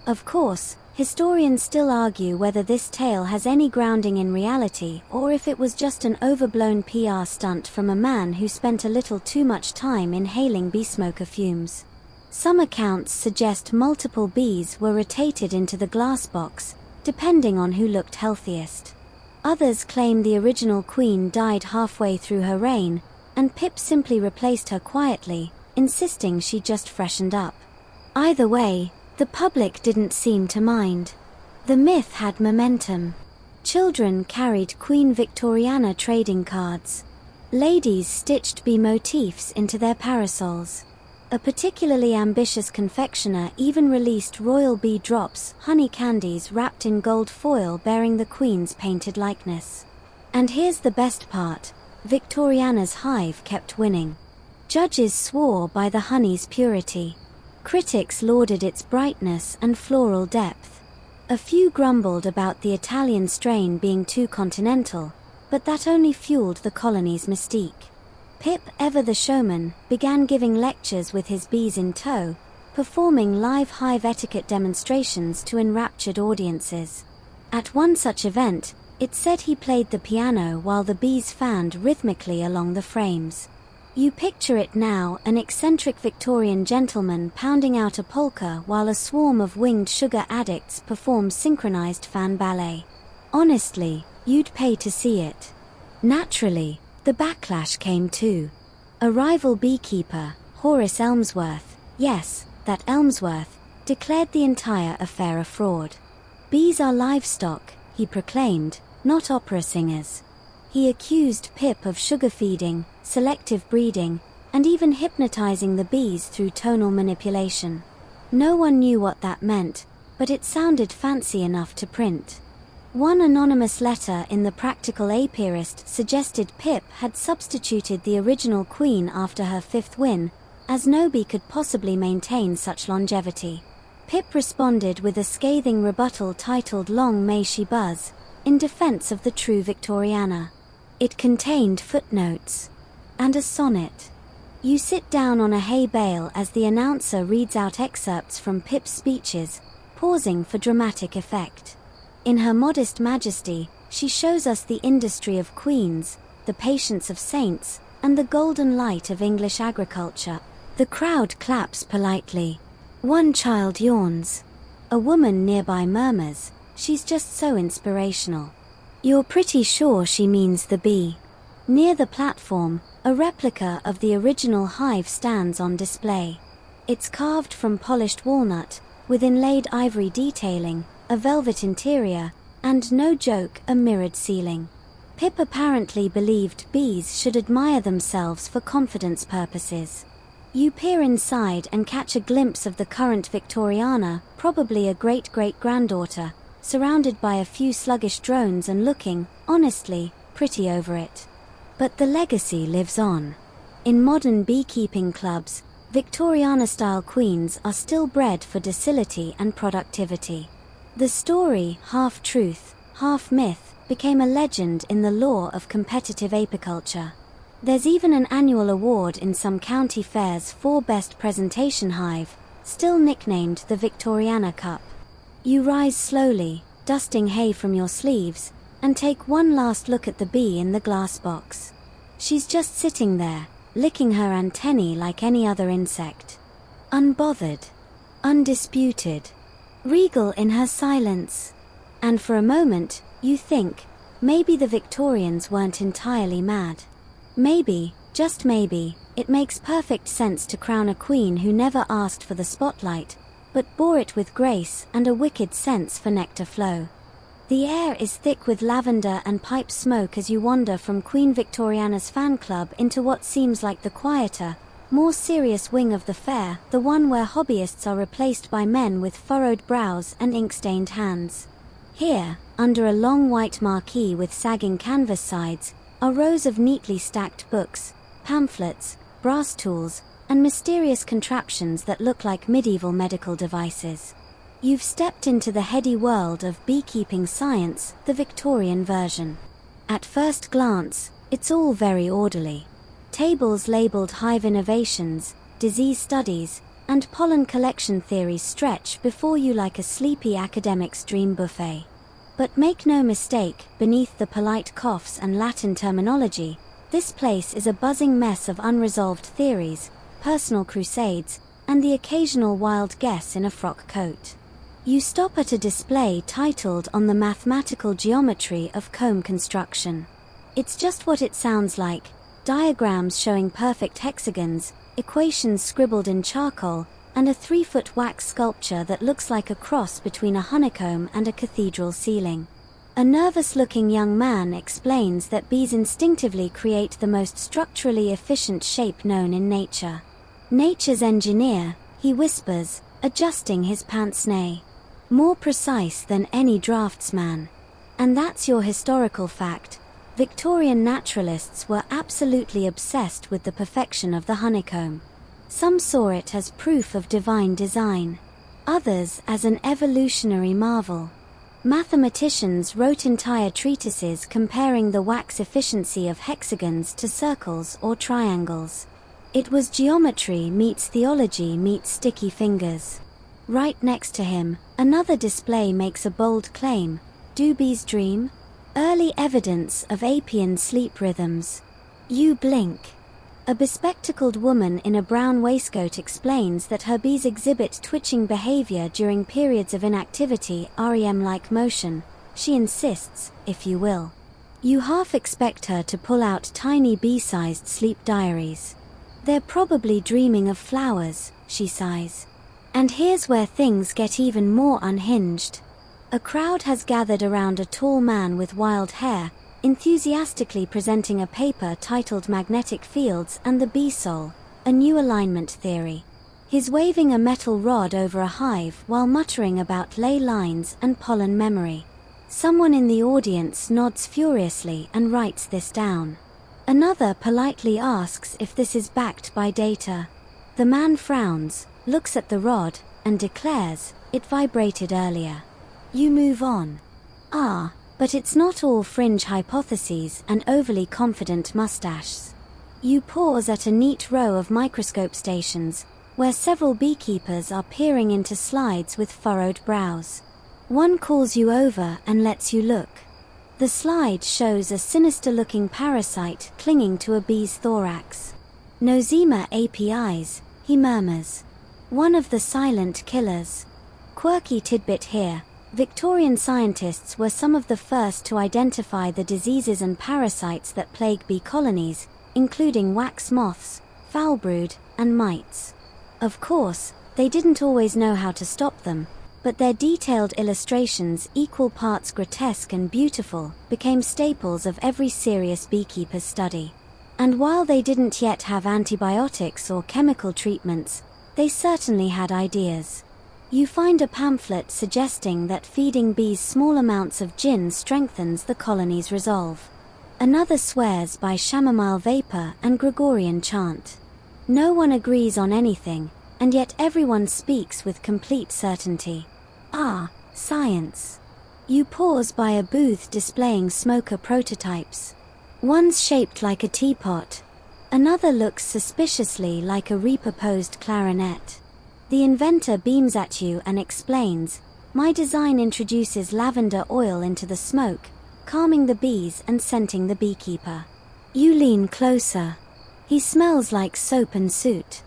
Of course, historians still argue whether this tale has any grounding in reality or if it was just an overblown PR stunt from a man who spent a little too much time inhaling bee smoker fumes. Some accounts suggest multiple bees were rotated into the glass box, depending on who looked healthiest. Others claim the original queen died halfway through her reign, and Pip simply replaced her quietly, insisting she just freshened up. Either way, the public didn't seem to mind. The myth had momentum. Children carried Queen Victoriana trading cards. Ladies stitched bee motifs into their parasols. A particularly ambitious confectioner even released royal bee drops, honey candies wrapped in gold foil bearing the Queen's painted likeness. And here's the best part, Victoriana's hive kept winning. Judges swore by the honey's purity. Critics lauded its brightness and floral depth. A few grumbled about the Italian strain being too continental, but that only fueled the colony's mystique. Pip, ever the showman, began giving lectures with his bees in tow, performing live hive etiquette demonstrations to enraptured audiences. At one such event, it said he played the piano while the bees fanned rhythmically along the frames. You picture it now, an eccentric Victorian gentleman pounding out a polka while a swarm of winged sugar addicts performs synchronized fan ballet. Honestly, you'd pay to see it. Naturally, the backlash came too. A rival beekeeper, Horace Elmsworth, yes, that Elmsworth, declared the entire affair a fraud. Bees are livestock, he proclaimed, not opera singers. He accused Pip of sugar feeding, selective breeding, and even hypnotizing the bees through tonal manipulation. No one knew what that meant, but it sounded fancy enough to print. One anonymous letter in the Practical Apiarist suggested Pip had substituted the original queen after her fifth win, as no bee could possibly maintain such longevity. Pip responded with a scathing rebuttal titled Long May She Buzz, in defense of the true Victoriana. It contained footnotes and a sonnet. You sit down on a hay bale as the announcer reads out excerpts from Pip's speeches, pausing for dramatic effect. In her modest majesty, she shows us the industry of queens, the patience of saints, and the golden light of English agriculture. The crowd claps politely. One child yawns. A woman nearby murmurs, "She's just so inspirational." You're pretty sure she means the bee. Near the platform, a replica of the original hive stands on display. It's carved from polished walnut, with inlaid ivory detailing, a velvet interior, and, no joke, a mirrored ceiling. Pip apparently believed bees should admire themselves for confidence purposes. You peer inside and catch a glimpse of the current Victoriana, probably a great-great-granddaughter, surrounded by a few sluggish drones and looking, honestly, pretty over it. But the legacy lives on. In modern beekeeping clubs, Victoriana-style queens are still bred for docility and productivity. The story, half truth, half myth, became a legend in the lore of competitive apiculture. There's even an annual award in some county fairs for Best Presentation Hive, still nicknamed the Victoriana Cup. You rise slowly, dusting hay from your sleeves, and take one last look at the bee in the glass box. She's just sitting there, licking her antennae like any other insect. Unbothered. Undisputed. Regal in her silence. And for a moment, you think, maybe the Victorians weren't entirely mad. Maybe, just maybe, it makes perfect sense to crown a queen who never asked for the spotlight, but bore it with grace and a wicked sense for nectar flow. The air is thick with lavender and pipe smoke as you wander from Queen Victoriana's fan club into what seems like the quieter, more serious wing of the fair, the one where hobbyists are replaced by men with furrowed brows and ink-stained hands. Here, under a long white marquee with sagging canvas sides, are rows of neatly stacked books, pamphlets, brass tools, and mysterious contraptions that look like medieval medical devices. You've stepped into the heady world of beekeeping science, the Victorian version. At first glance, it's all very orderly. Tables labeled hive innovations, disease studies, and pollen collection theories stretch before you like a sleepy academic's dream buffet. But make no mistake, beneath the polite coughs and Latin terminology, this place is a buzzing mess of unresolved theories, personal crusades, and the occasional wild guess in a frock coat. You stop at a display titled "On the Mathematical Geometry of Comb Construction." It's just what it sounds like: diagrams showing perfect hexagons, equations scribbled in charcoal, and a 3-foot wax sculpture that looks like a cross between a honeycomb and a cathedral ceiling. A nervous-looking young man explains that bees instinctively create the most structurally efficient shape known in nature. "Nature's engineer," he whispers, adjusting his pince-nez. "More precise than any draftsman." And that's your historical fact. Victorian naturalists were absolutely obsessed with the perfection of the honeycomb. Some saw it as proof of divine design, others as an evolutionary marvel. Mathematicians wrote entire treatises comparing the wax efficiency of hexagons to circles or triangles. It was geometry meets theology meets sticky fingers. Right next to him, another display makes a bold claim: "Do bees dream? Early evidence of apian sleep rhythms." You blink. A bespectacled woman in a brown waistcoat explains that her bees exhibit twitching behavior during periods of inactivity, REM-like motion. She insists, if you will. You half expect her to pull out tiny bee-sized sleep diaries. "They're probably dreaming of flowers," she sighs. And here's where things get even more unhinged. A crowd has gathered around a tall man with wild hair, enthusiastically presenting a paper titled "Magnetic Fields and the Bee Soul, a New Alignment Theory." He's waving a metal rod over a hive while muttering about ley lines and pollen memory. Someone in the audience nods furiously and writes this down. Another politely asks if this is backed by data. The man frowns, looks at the rod, and declares, "It vibrated earlier." You move on. But it's not all fringe hypotheses and overly confident mustaches. You pause at a neat row of microscope stations, where several beekeepers are peering into slides with furrowed brows. One calls you over and lets you look. The slide shows a sinister-looking parasite clinging to a bee's thorax. "Nosema apis," he murmurs. "One of the silent killers." Quirky tidbit here: Victorian scientists were some of the first to identify the diseases and parasites that plague bee colonies, including wax moths, foulbrood, and mites. Of course, they didn't always know how to stop them, but their detailed illustrations, equal parts grotesque and beautiful, became staples of every serious beekeeper's study. And while they didn't yet have antibiotics or chemical treatments, they certainly had ideas. You find a pamphlet suggesting that feeding bees small amounts of gin strengthens the colony's resolve. Another swears by chamomile vapor and Gregorian chant. No one agrees on anything, and yet everyone speaks with complete certainty. Science. You pause by a booth displaying smoker prototypes. One's shaped like a teapot. Another looks suspiciously like a repurposed clarinet. The inventor beams at you and explains, "My design introduces lavender oil into the smoke, calming the bees and scenting the beekeeper." You lean closer. He smells like soap and soot.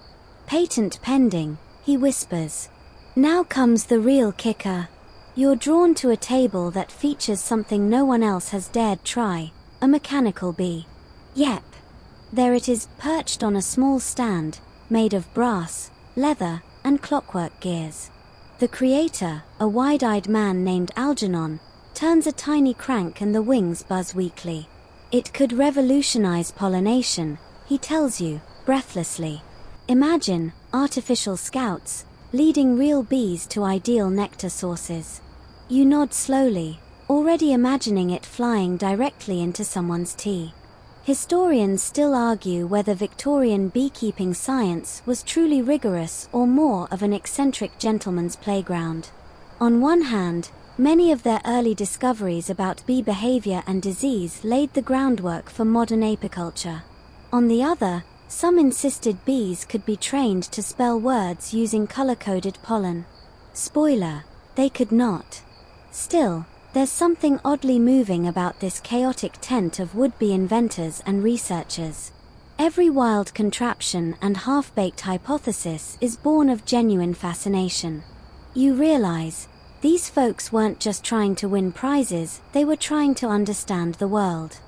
"Patent pending," he whispers. Now comes the real kicker. You're drawn to a table that features something no one else has dared try, a mechanical bee. Yep. There it is, perched on a small stand, made of brass, leather, and clockwork gears. The creator, a wide-eyed man named Algernon, turns a tiny crank and the wings buzz weakly. "It could revolutionize pollination," he tells you, breathlessly. Imagine artificial scouts leading real bees to ideal nectar sources. You nod slowly, already imagining it flying directly into someone's tea. Historians still argue whether Victorian beekeeping science was truly rigorous or more of an eccentric gentleman's playground. On one hand, many of their early discoveries about bee behavior and disease laid the groundwork for modern apiculture. On the other, some insisted bees could be trained to spell words using color-coded pollen. Spoiler, they could not. Still, there's something oddly moving about this chaotic tent of would-be inventors and researchers. Every wild contraption and half-baked hypothesis is born of genuine fascination. You realize, these folks weren't just trying to win prizes, they were trying to understand the world.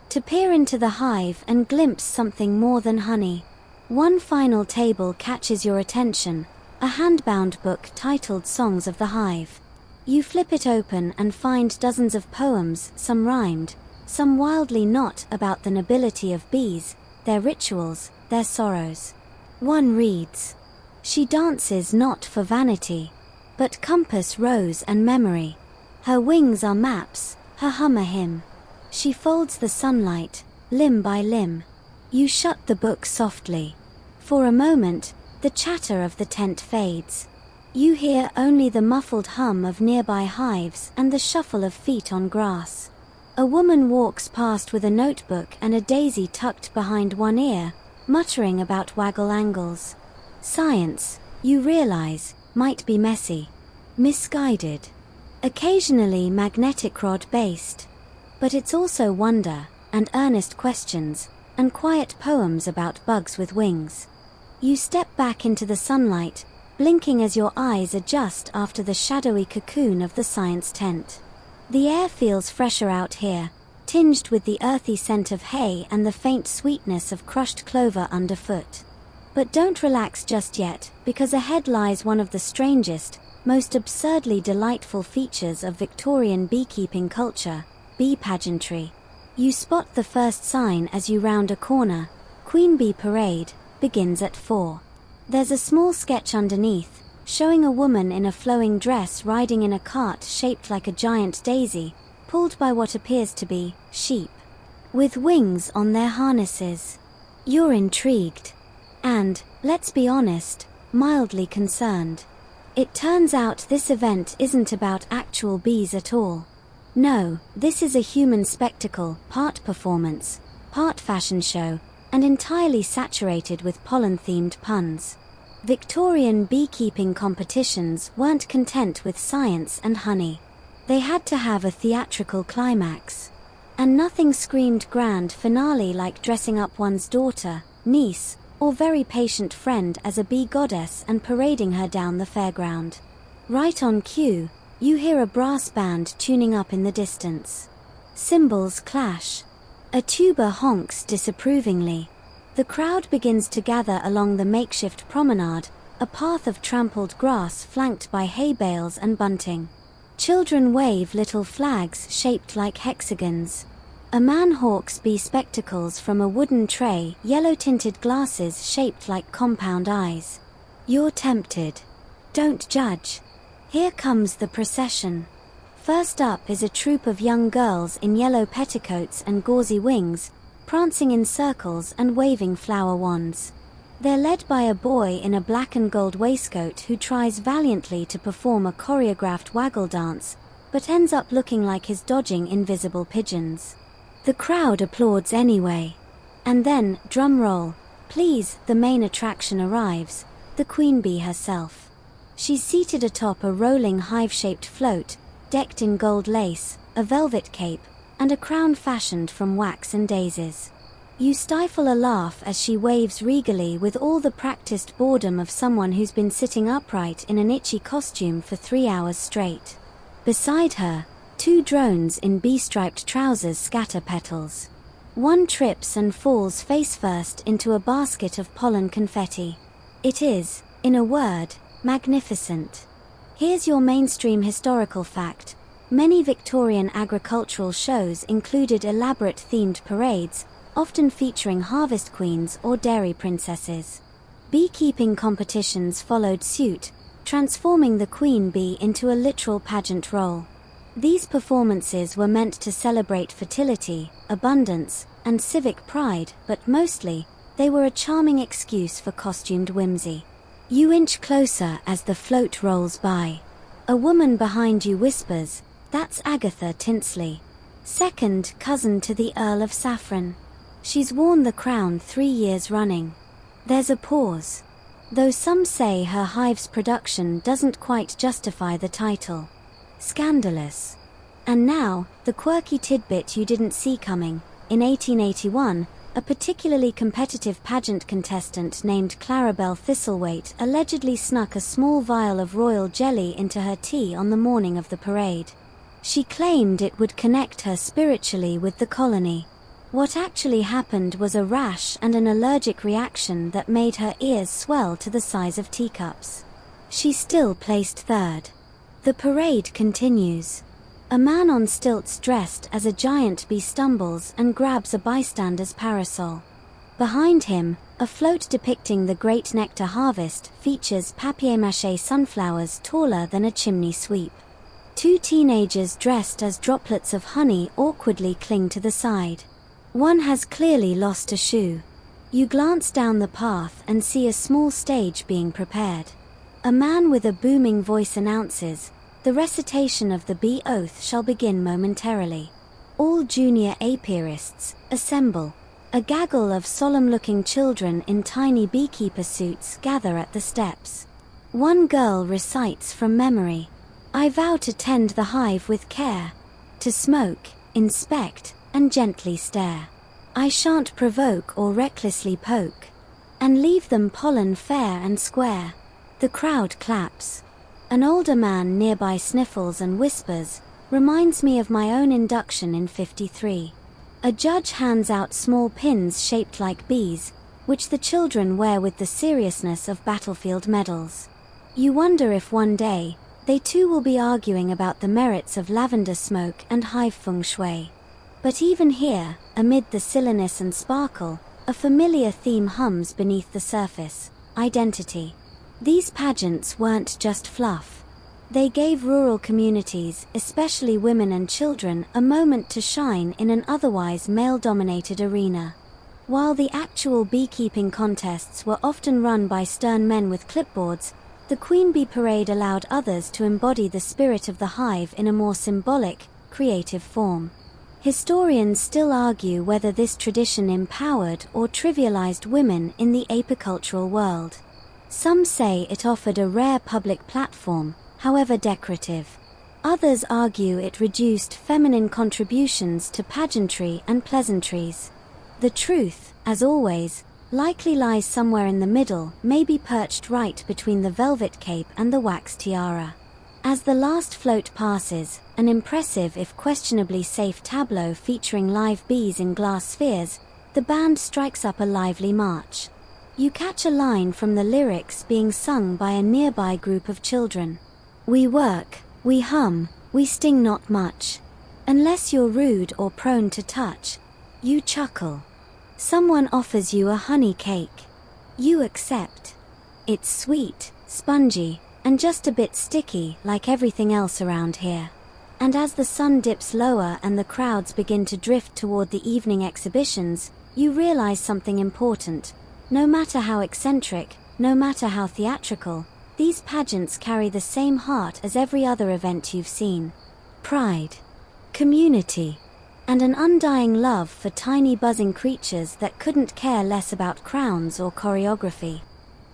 To peer into the hive and glimpse something more than honey. One final table catches your attention, a hand-bound book titled Songs of the Hive. You flip it open and find dozens of poems, some rhymed, some wildly not, about the nobility of bees, their rituals, their sorrows. One reads, "She dances not for vanity, but compass, rose and memory. Her wings are maps, her hum a hymn. She folds the sunlight, limb by limb." You shut the book softly. For a moment, the chatter of the tent fades. You hear only the muffled hum of nearby hives and the shuffle of feet on grass. A woman walks past with a notebook and a daisy tucked behind one ear, muttering about waggle angles. Science, you realize, might be messy, misguided, occasionally magnetic rod-based. But it's also wonder, and earnest questions, and quiet poems about bugs with wings. You step back into the sunlight, blinking as your eyes adjust after the shadowy cocoon of the science tent. The air feels fresher out here, tinged with the earthy scent of hay and the faint sweetness of crushed clover underfoot. But don't relax just yet, because ahead lies one of the strangest, most absurdly delightful features of Victorian beekeeping culture, bee pageantry. You spot the first sign as you round a corner. Queen Bee Parade begins at 4. There's a small sketch underneath, showing a woman in a flowing dress riding in a cart shaped like a giant daisy, pulled by what appears to be sheep, with wings on their harnesses. You're intrigued. And, let's be honest, mildly concerned. It turns out this event isn't about actual bees at all. No, this is a human spectacle, part performance, part fashion show, and entirely saturated with pollen-themed puns. Victorian beekeeping competitions weren't content with science and honey. They had to have a theatrical climax. And nothing screamed grand finale like dressing up one's daughter, niece, or very patient friend as a bee goddess and parading her down the fairground. Right on cue, you hear a brass band tuning up in the distance. Cymbals clash. A tuba honks disapprovingly. The crowd begins to gather along the makeshift promenade, a path of trampled grass flanked by hay bales and bunting. Children wave little flags shaped like hexagons. A man hawks bee spectacles from a wooden tray, yellow-tinted glasses shaped like compound eyes. You're tempted. Don't judge. Here comes the procession. First up is a troop of young girls in yellow petticoats and gauzy wings, prancing in circles and waving flower wands. They're led by a boy in a black and gold waistcoat who tries valiantly to perform a choreographed waggle dance, but ends up looking like he's dodging invisible pigeons. The crowd applauds anyway. And then, drum roll, please, the main attraction arrives, the queen bee herself. She's seated atop a rolling hive-shaped float, decked in gold lace, a velvet cape, and a crown fashioned from wax and daisies. You stifle a laugh as she waves regally with all the practiced boredom of someone who's been sitting upright in an itchy costume for 3 hours straight. Beside her, 2 drones in bee-striped trousers scatter petals. One trips and falls face first into a basket of pollen confetti. It is, in a word, magnificent. Here's your mainstream historical fact. Many Victorian agricultural shows included elaborate themed parades, often featuring harvest queens or dairy princesses. Beekeeping competitions followed suit, transforming the queen bee into a literal pageant role. These performances were meant to celebrate fertility, abundance, and civic pride, but mostly, they were a charming excuse for costumed whimsy. You inch closer as the float rolls by. A woman behind you whispers, "That's Agatha Tinsley, second cousin to the Earl of Saffron. She's worn the crown 3 years running." There's a pause. Though some say her hive's production doesn't quite justify the title. Scandalous. And now, the quirky tidbit you didn't see coming. In 1881, a particularly competitive pageant contestant named Clarabelle Thistlethwaite allegedly snuck a small vial of royal jelly into her tea on the morning of the parade. She claimed it would connect her spiritually with the colony. What actually happened was a rash and an allergic reaction that made her ears swell to the size of teacups. She still placed third. The parade continues. A man on stilts dressed as a giant bee stumbles and grabs a bystander's parasol. Behind him, a float depicting the Great Nectar Harvest features papier-mâché sunflowers taller than a chimney sweep. 2 teenagers dressed as droplets of honey awkwardly cling to the side. One has clearly lost a shoe. You glance down the path and see a small stage being prepared. A man with a booming voice announces, "The recitation of the bee oath shall begin momentarily. All junior apiarists, assemble." A gaggle of solemn-looking children in tiny beekeeper suits gather at the steps. One girl recites from memory, "I vow to tend the hive with care, to smoke, inspect, and gently stare. I shan't provoke or recklessly poke, and leave them pollen fair and square." The crowd claps. An older man nearby sniffles and whispers, "Reminds me of my own induction in '53. A judge hands out small pins shaped like bees, which the children wear with the seriousness of battlefield medals. You wonder if one day, they too will be arguing about the merits of lavender smoke and hive feng shui. But even here, amid the silliness and sparkle, a familiar theme hums beneath the surface: identity. These pageants weren't just fluff. They gave rural communities, especially women and children, a moment to shine in an otherwise male-dominated arena. While the actual beekeeping contests were often run by stern men with clipboards, the Queen Bee Parade allowed others to embody the spirit of the hive in a more symbolic, creative form. Historians still argue whether this tradition empowered or trivialized women in the apicultural world. Some say it offered a rare public platform, however decorative. Others argue it reduced feminine contributions to pageantry and pleasantries. The truth, as always, likely lies somewhere in the middle, maybe perched right between the velvet cape and the wax tiara. As the last float passes, an impressive if questionably safe tableau featuring live bees in glass spheres, the band strikes up a lively march. You catch a line from the lyrics being sung by a nearby group of children. "We work, we hum, we sting not much. Unless you're rude or prone to touch." You chuckle. Someone offers you a honey cake. You accept. It's sweet, spongy, and just a bit sticky, like everything else around here. And as the sun dips lower and the crowds begin to drift toward the evening exhibitions, you realize something important. No matter how eccentric, no matter how theatrical, these pageants carry the same heart as every other event you've seen: pride, community, and an undying love for tiny buzzing creatures that couldn't care less about crowns or choreography.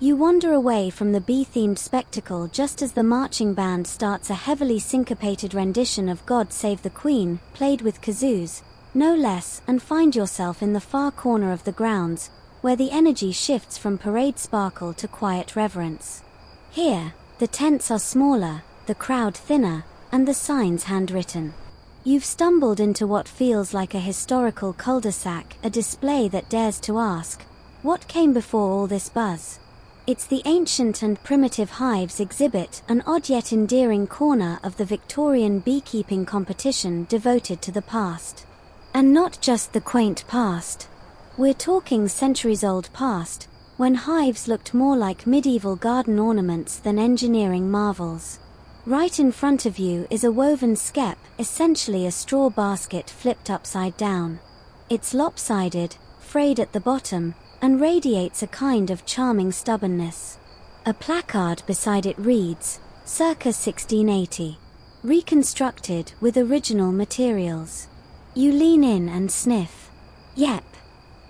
You wander away from the bee-themed spectacle just as the marching band starts a heavily syncopated rendition of God Save the Queen, played with kazoos, no less, and find yourself in the far corner of the grounds, where the energy shifts from parade sparkle to quiet reverence. Here, the tents are smaller, the crowd thinner, and the signs handwritten. You've stumbled into what feels like a historical cul-de-sac, a display that dares to ask, what came before all this buzz? It's the Ancient and Primitive Hives exhibit, an odd yet endearing corner of the Victorian beekeeping competition devoted to the past. And not just the quaint past. We're talking centuries-old past, when hives looked more like medieval garden ornaments than engineering marvels. Right in front of you is a woven skep, essentially a straw basket flipped upside down. It's lopsided, frayed at the bottom, and radiates a kind of charming stubbornness. A placard beside it reads, circa 1680. Reconstructed with original materials. You lean in and sniff. Yep.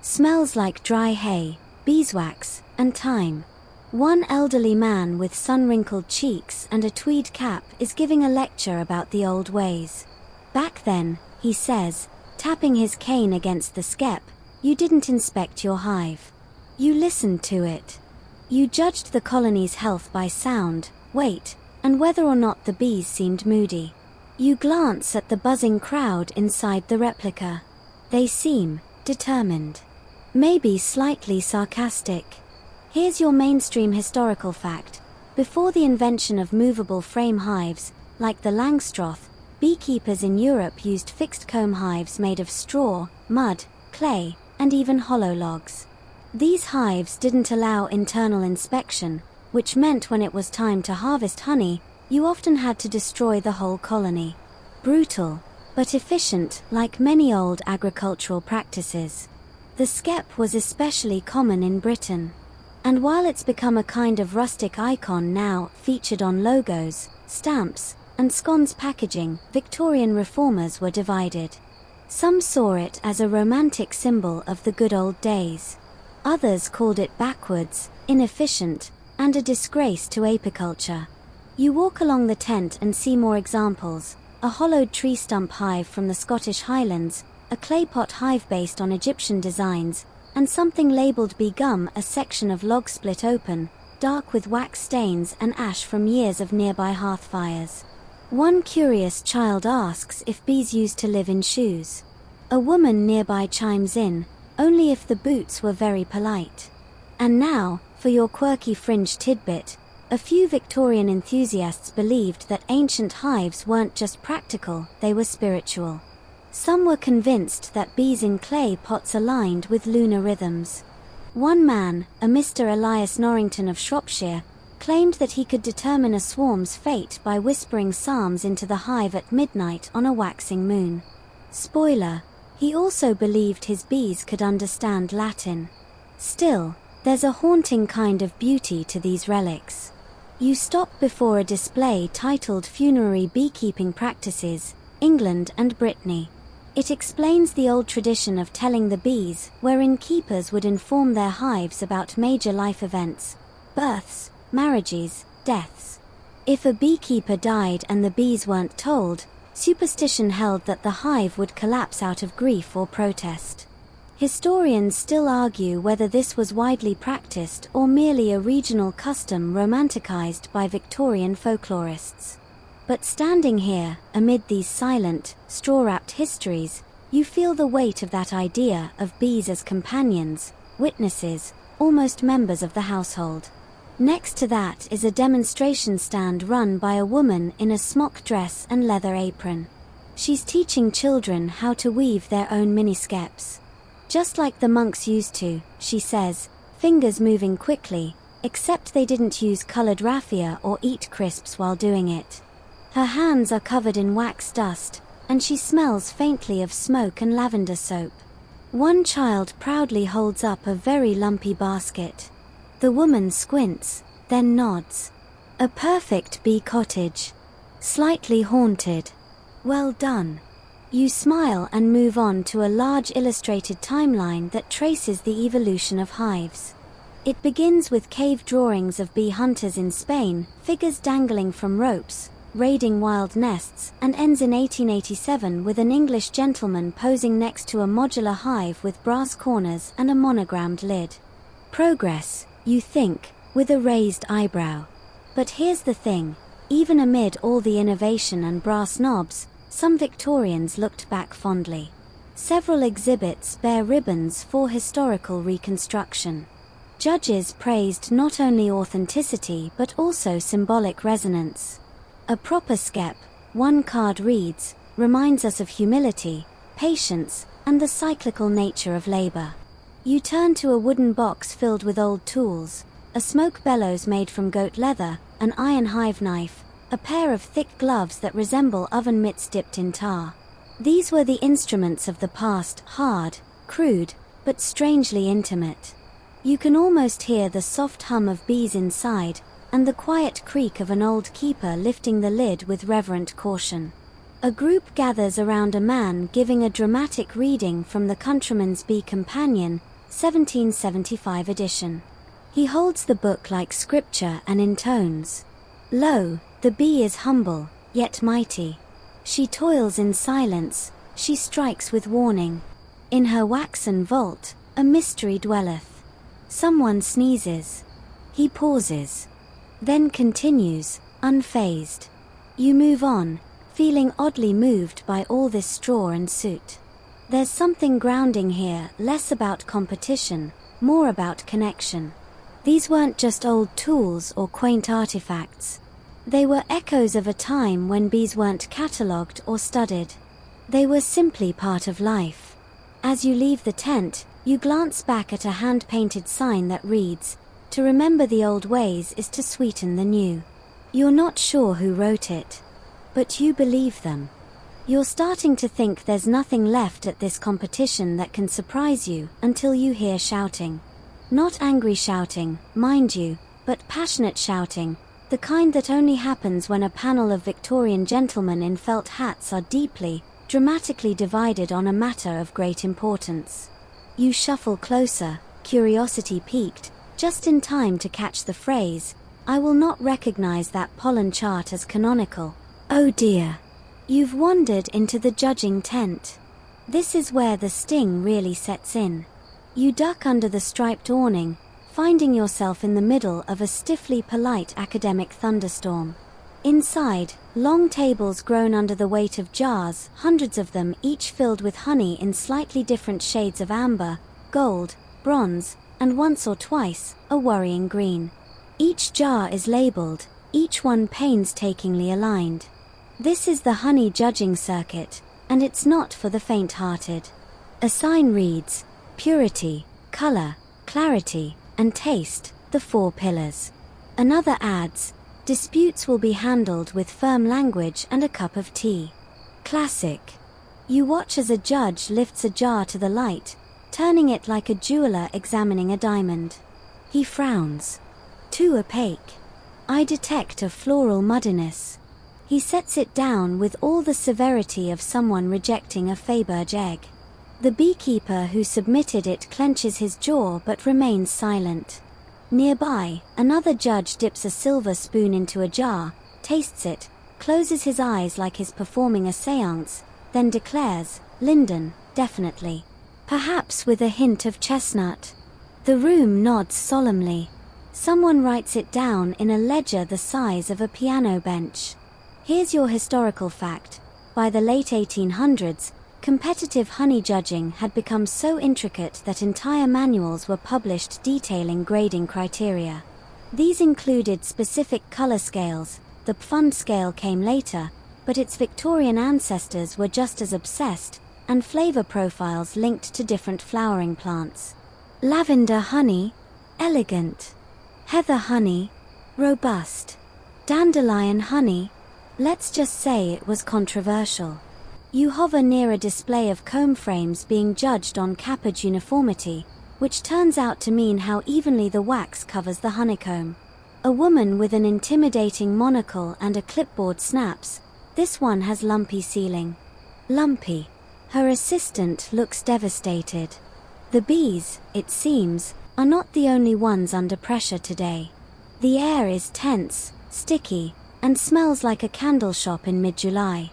Smells like dry hay, beeswax, and thyme. One elderly man with sun-wrinkled cheeks and a tweed cap is giving a lecture about the old ways. Back then, he says, tapping his cane against the skep, you didn't inspect your hive. You listened to it. You judged the colony's health by sound, weight, and whether or not the bees seemed moody. You glance at the buzzing crowd inside the replica. They seem determined. Maybe slightly sarcastic. Here's your mainstream historical fact. Before the invention of movable frame hives, like the Langstroth, beekeepers in Europe used fixed comb hives made of straw, mud, clay, and even hollow logs. These hives didn't allow internal inspection, which meant when it was time to harvest honey, you often had to destroy the whole colony. Brutal, but efficient, like many old agricultural practices. The skep was especially common in Britain. And while it's become a kind of rustic icon now, featured on logos, stamps, and scones packaging, Victorian reformers were divided. Some saw it as a romantic symbol of the good old days. Others called it backwards, inefficient, and a disgrace to apiculture. You walk along the tent and see more examples: a hollowed tree stump hive from the Scottish Highlands, a clay pot hive based on Egyptian designs, and something labeled bee gum, a section of log split open, dark with wax stains and ash from years of nearby hearth fires. One curious child asks if bees used to live in shoes. A woman nearby chimes in, only if the boots were very polite. And now, for your quirky fringe tidbit, a few Victorian enthusiasts believed that ancient hives weren't just practical, they were spiritual. Some were convinced that bees in clay pots aligned with lunar rhythms. One man, a Mr. Elias Norrington of Shropshire, claimed that he could determine a swarm's fate by whispering psalms into the hive at midnight on a waxing moon. Spoiler: he also believed his bees could understand Latin. Still, there's a haunting kind of beauty to these relics. You stop before a display titled Funerary Beekeeping Practices, England and Brittany. It explains the old tradition of telling the bees, wherein keepers would inform their hives about major life events: births, marriages, deaths. If a beekeeper died and the bees weren't told, superstition held that the hive would collapse out of grief or protest. Historians still argue whether this was widely practiced or merely a regional custom romanticized by Victorian folklorists. But standing here, amid these silent, straw-wrapped histories, you feel the weight of that idea of bees as companions, witnesses, almost members of the household. Next to that is a demonstration stand run by a woman in a smock dress and leather apron. She's teaching children how to weave their own mini-skeps. Just like the monks used to, she says, fingers moving quickly, except they didn't use colored raffia or eat crisps while doing it. Her hands are covered in wax dust, and she smells faintly of smoke and lavender soap. One child proudly holds up a very lumpy basket. The woman squints, then nods. A perfect bee cottage. Slightly haunted. Well done. You smile and move on to a large illustrated timeline that traces the evolution of hives. It begins with cave drawings of bee hunters in Spain, figures dangling from ropes, raiding wild nests, and ends in 1887 with an English gentleman posing next to a modular hive with brass corners and a monogrammed lid. Progress, you think, with a raised eyebrow. But here's the thing: even amid all the innovation and brass knobs, some Victorians looked back fondly. Several exhibits bear ribbons for historical reconstruction. Judges praised not only authenticity but also symbolic resonance. A proper skep, one card reads, reminds us of humility, patience, and the cyclical nature of labor. You turn to a wooden box filled with old tools, a smoke bellows made from goat leather, an iron hive knife, a pair of thick gloves that resemble oven mitts dipped in tar. These were the instruments of the past, hard, crude, but strangely intimate. You can almost hear the soft hum of bees inside, and the quiet creak of an old keeper lifting the lid with reverent caution. A group gathers around a man giving a dramatic reading from the Countryman's Bee Companion, 1775 edition. He holds the book like scripture and intones, "Lo, the bee is humble, yet mighty. She toils in silence, she strikes with warning. In her waxen vault, a mystery dwelleth." Someone sneezes. He pauses. Then continues, unfazed. You move on, feeling oddly moved by all this straw and soot. There's something grounding here, less about competition, more about connection. These weren't just old tools or quaint artifacts. They were echoes of a time when bees weren't catalogued or studied. They were simply part of life. As you leave the tent, you glance back at a hand-painted sign that reads, "To remember the old ways is to sweeten the new." You're not sure who wrote it, but you believe them. You're starting to think there's nothing left at this competition that can surprise you until you hear shouting. Not angry shouting, mind you, but passionate shouting, the kind that only happens when a panel of Victorian gentlemen in felt hats are deeply, dramatically divided on a matter of great importance. You shuffle closer, curiosity piqued, just in time to catch the phrase, "I will not recognize that pollen chart as canonical. Oh dear." You've wandered into the judging tent. This is where the sting really sets in. You duck under the striped awning, finding yourself in the middle of a stiffly polite academic thunderstorm. Inside, long tables groan under the weight of jars, hundreds of them each filled with honey in slightly different shades of amber, gold, bronze, and once or twice, a worrying green. Each jar is labeled, each one painstakingly aligned. This is the honey judging circuit, and it's not for the faint-hearted. A sign reads, "Purity, color, clarity, and taste, the 4 pillars." Another adds, "Disputes will be handled with firm language and a cup of tea." Classic. You watch as a judge lifts a jar to the light, turning it like a jeweler examining a diamond. He frowns. Too opaque. I detect a floral muddiness. He sets it down with all the severity of someone rejecting a Feyberge egg. The beekeeper who submitted it clenches his jaw but remains silent. Nearby, another judge dips a silver spoon into a jar, tastes it, closes his eyes like he's performing a séance, then declares, "Linden, definitely." Perhaps with a hint of chestnut. The room nods solemnly. Someone writes it down in a ledger the size of a piano bench. Here's your historical fact. By the late 1800s, competitive honey judging had become so intricate that entire manuals were published detailing grading criteria. These included specific color scales. The Pfund scale came later, but its Victorian ancestors were just as obsessed, and flavor profiles linked to different flowering plants. Lavender honey, elegant. Heather honey, robust. Dandelion honey, let's just say it was controversial. You hover near a display of comb frames being judged on cappage uniformity, which turns out to mean how evenly the wax covers the honeycomb. A woman with an intimidating monocle and a clipboard snaps, "This one has lumpy ceiling." Lumpy. Her assistant looks devastated. The bees, it seems, are not the only ones under pressure today. The air is tense, sticky, and smells like a candle shop in mid-July.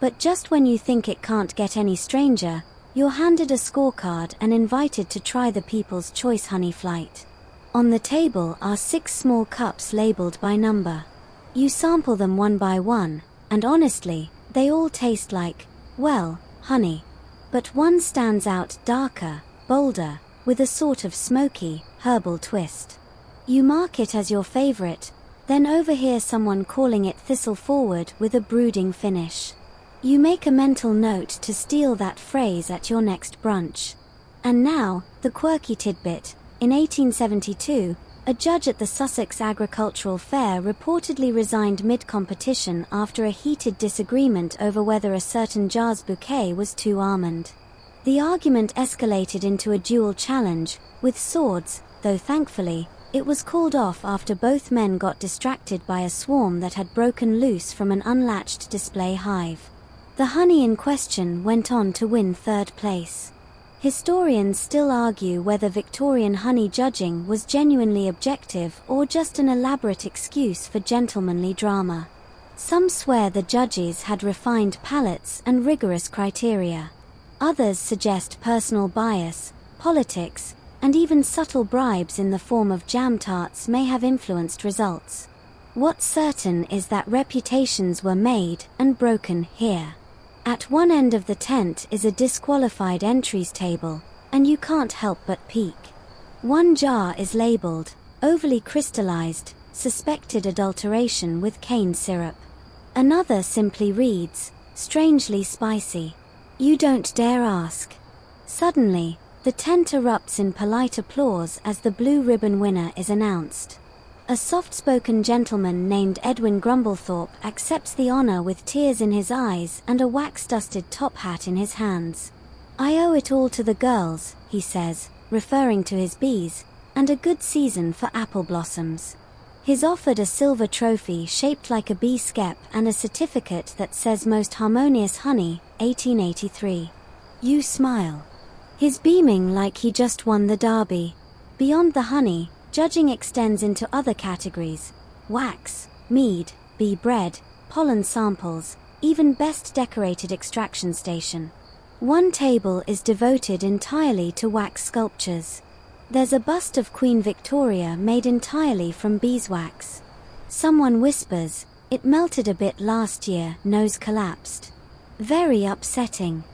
But just when you think it can't get any stranger, you're handed a scorecard and invited to try the People's Choice Honey Flight. On the table are 6 small cups labeled by number. You sample them one by one, and honestly, they all taste like, well, honey. But one stands out darker, bolder, with a sort of smoky, herbal twist. You mark it as your favorite, then overhear someone calling it thistle forward with a brooding finish. You make a mental note to steal that phrase at your next brunch. And now, the quirky tidbit. In 1872, a judge at the Sussex Agricultural Fair reportedly resigned mid-competition after a heated disagreement over whether a certain jar's bouquet was too almond. The argument escalated into a duel challenge, with swords, though thankfully, it was called off after both men got distracted by a swarm that had broken loose from an unlatched display hive. The honey in question went on to win third place. Historians still argue whether Victorian honey judging was genuinely objective or just an elaborate excuse for gentlemanly drama. Some swear the judges had refined palates and rigorous criteria. Others suggest personal bias, politics, and even subtle bribes in the form of jam tarts may have influenced results. What's certain is that reputations were made and broken here. At one end of the tent is a disqualified entries table, and you can't help but peek. One jar is labeled, overly crystallized, suspected adulteration with cane syrup. Another simply reads, strangely spicy. You don't dare ask. Suddenly, the tent erupts in polite applause as the blue ribbon winner is announced. A soft-spoken gentleman named Edwin Grumblethorpe accepts the honor with tears in his eyes and a wax-dusted top hat in his hands. I owe it all to the girls, he says, referring to his bees, and a good season for apple blossoms. He's offered a silver trophy shaped like a bee skep and a certificate that says Most Harmonious Honey, 1883. You smile. He's beaming like he just won the derby. Beyond the honey, judging extends into other categories: wax, mead, bee bread, pollen samples, even best decorated extraction station. One table is devoted entirely to wax sculptures. There's a bust of Queen Victoria made entirely from beeswax. Someone whispers, "It melted a bit last year, nose collapsed." Very upsetting.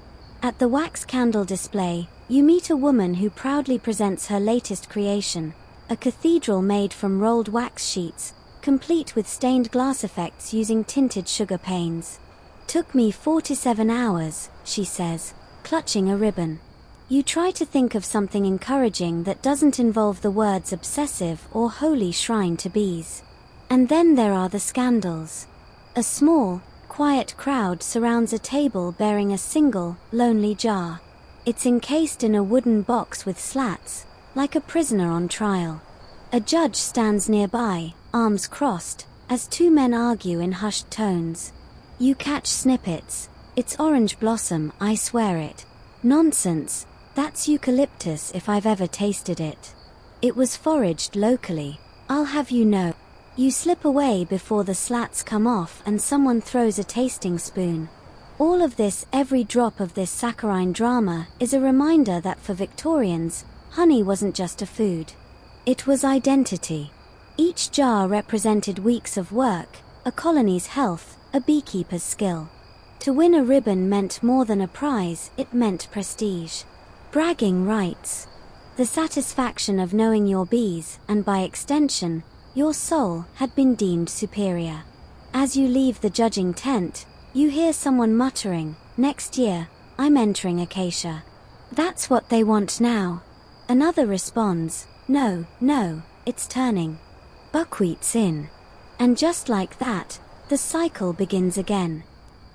At the wax candle display, you meet a woman who proudly presents her latest creation, a cathedral made from rolled wax sheets, complete with stained glass effects using tinted sugar panes. Took me 47 hours, she says, clutching a ribbon. You try to think of something encouraging that doesn't involve the words obsessive or holy shrine to bees. And then there are the scandals. A small, quiet crowd surrounds a table bearing a single, lonely jar. It's encased in a wooden box with slats, like a prisoner on trial. A judge stands nearby, arms crossed, as two men argue in hushed tones. You catch snippets. It's orange blossom, I swear it. Nonsense. That's eucalyptus if I've ever tasted it. It was foraged locally, I'll have you know. You slip away before the slats come off and someone throws a tasting spoon. All of this, every drop of this saccharine drama, is a reminder that for Victorians, honey wasn't just a food. It was identity. Each jar represented weeks of work, a colony's health, a beekeeper's skill. To win a ribbon meant more than a prize, it meant prestige. Bragging rights. The satisfaction of knowing your bees, and by extension, your soul, had been deemed superior. As you leave the judging tent, you hear someone muttering, "Next year, I'm entering acacia." That's what they want now. Another responds, "No, no, it's turning. Buckwheat's in." And just like that, the cycle begins again.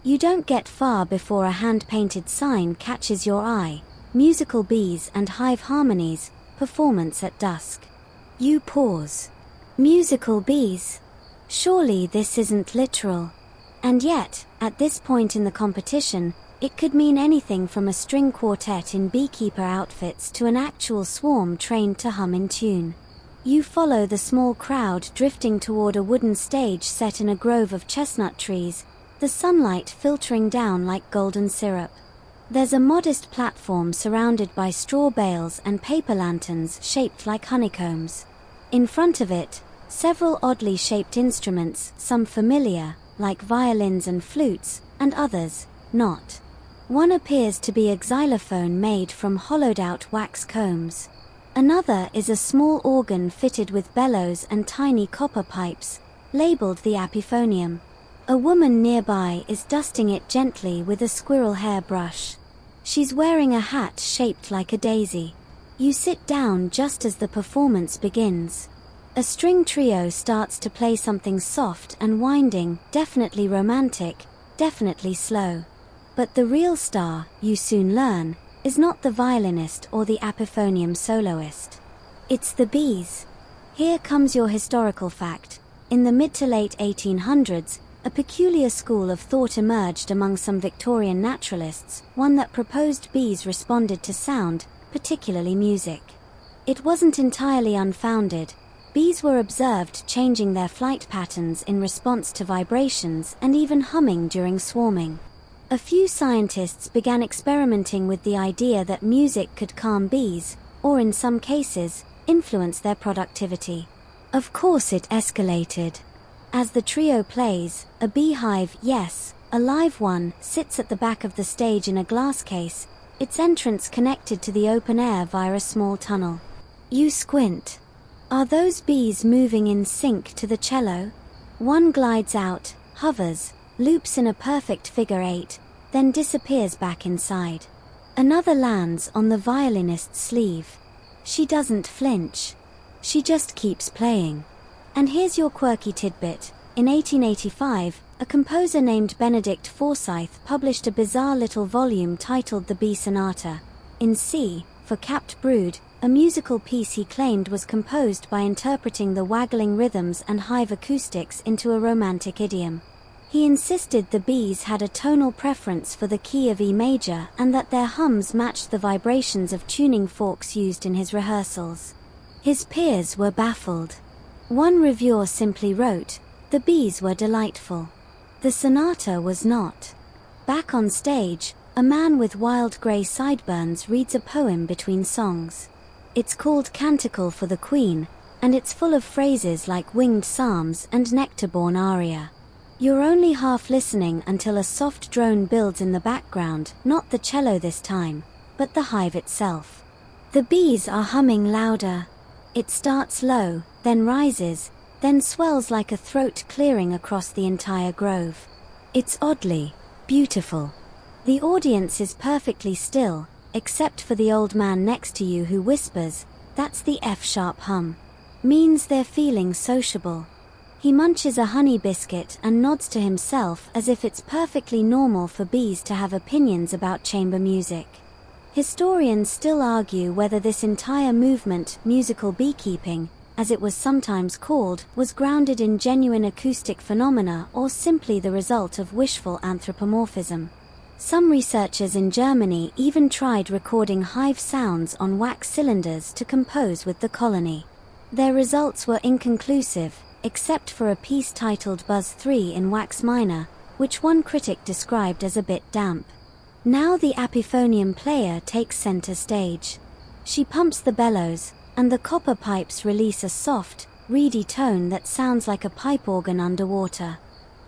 You don't get far before a hand-painted sign catches your eye: musical bees and hive harmonies, performance at dusk. You pause. Musical bees? Surely this isn't literal. And yet, at this point in the competition, it could mean anything from a string quartet in beekeeper outfits to an actual swarm trained to hum in tune. You follow the small crowd drifting toward a wooden stage set in a grove of chestnut trees, the sunlight filtering down like golden syrup. There's a modest platform surrounded by straw bales and paper lanterns shaped like honeycombs. In front of it, several oddly shaped instruments, some familiar, like violins and flutes, and others, not. One appears to be a xylophone made from hollowed-out wax combs. Another is a small organ fitted with bellows and tiny copper pipes, labeled the apiphonium. A woman nearby is dusting it gently with a squirrel hair brush. She's wearing a hat shaped like a daisy. You sit down just as the performance begins. A string trio starts to play something soft and winding, definitely romantic, definitely slow. But the real star, you soon learn, is not the violinist or the apiphonium soloist. It's the bees. Here comes your historical fact. In the mid to late 1800s, a peculiar school of thought emerged among some Victorian naturalists, one that proposed bees responded to sound, particularly music. It wasn't entirely unfounded. Bees were observed changing their flight patterns in response to vibrations and even humming during swarming. A few scientists began experimenting with the idea that music could calm bees, or in some cases, influence their productivity. Of course it escalated. As the trio plays, a beehive, yes, a live one, sits at the back of the stage in a glass case, its entrance connected to the open air via a small tunnel. You squint. Are those bees moving in sync to the cello? One glides out, hovers, loops in a perfect figure 8, then disappears back inside. Another lands on the violinist's sleeve. She doesn't flinch. She just keeps playing. And here's your quirky tidbit. In 1885, a composer named Benedict Forsyth published a bizarre little volume titled The Bee Sonata, in C, for capped brood, a musical piece he claimed was composed by interpreting the waggling rhythms and hive acoustics into a romantic idiom. He insisted the bees had a tonal preference for the key of E major and that their hums matched the vibrations of tuning forks used in his rehearsals. His peers were baffled. One reviewer simply wrote, "The bees were delightful. The sonata was not." Back on stage, a man with wild grey sideburns reads a poem between songs. It's called Canticle for the Queen, and it's full of phrases like winged psalms and nectar-born aria. You're only half listening until a soft drone builds in the background, not the cello this time, but the hive itself. The bees are humming louder. It starts low, then rises, then swells like a throat clearing across the entire grove. It's oddly beautiful. The audience is perfectly still, except for the old man next to you who whispers, "That's the F-sharp hum." Means they're feeling sociable. He munches a honey biscuit and nods to himself as if it's perfectly normal for bees to have opinions about chamber music. Historians still argue whether this entire movement, musical beekeeping, as it was sometimes called, was grounded in genuine acoustic phenomena or simply the result of wishful anthropomorphism. Some researchers in Germany even tried recording hive sounds on wax cylinders to compose with the colony. Their results were inconclusive, except for a piece titled Buzz 3 in wax minor, which one critic described as a bit damp. Now the apiphonium player takes center stage. She pumps the bellows, and the copper pipes release a soft, reedy tone that sounds like a pipe organ underwater.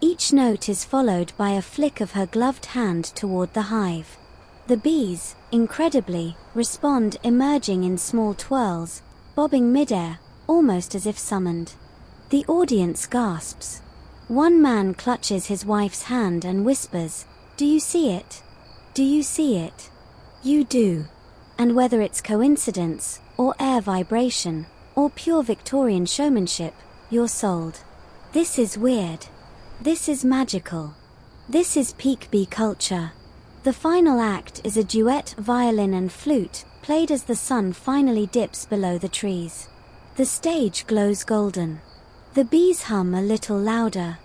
Each note is followed by a flick of her gloved hand toward the hive. The bees, incredibly, respond, emerging in small twirls, bobbing midair, almost as if summoned. The audience gasps. One man clutches his wife's hand and whispers, "Do you see it? Do you see it?" You do. And whether it's coincidence, or air vibration, or pure Victorian showmanship, you're sold. This is weird. This is magical. This is peak bee culture. The final act is a duet violin and flute, played as the sun finally dips below the trees. The stage glows golden. The bees hum a little louder.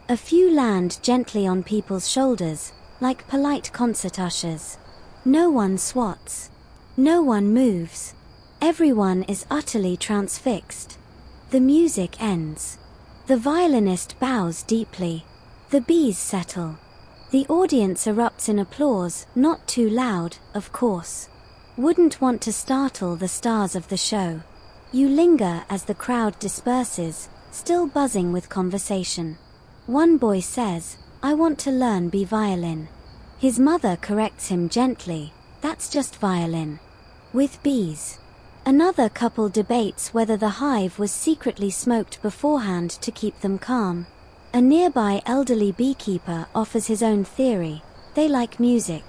A few land gently on people's shoulders, like polite concert ushers. No one swats. No one moves. Everyone is utterly transfixed. The music ends. The violinist bows deeply. The bees settle. The audience erupts in applause, not too loud, of course. Wouldn't want to startle the stars of the show. You linger as the crowd disperses, still buzzing with conversation. One boy says, "I want to learn bee violin." His mother corrects him gently, "That's just violin." With bees. Another couple debates whether the hive was secretly smoked beforehand to keep them calm. A nearby elderly beekeeper offers his own theory: they like music.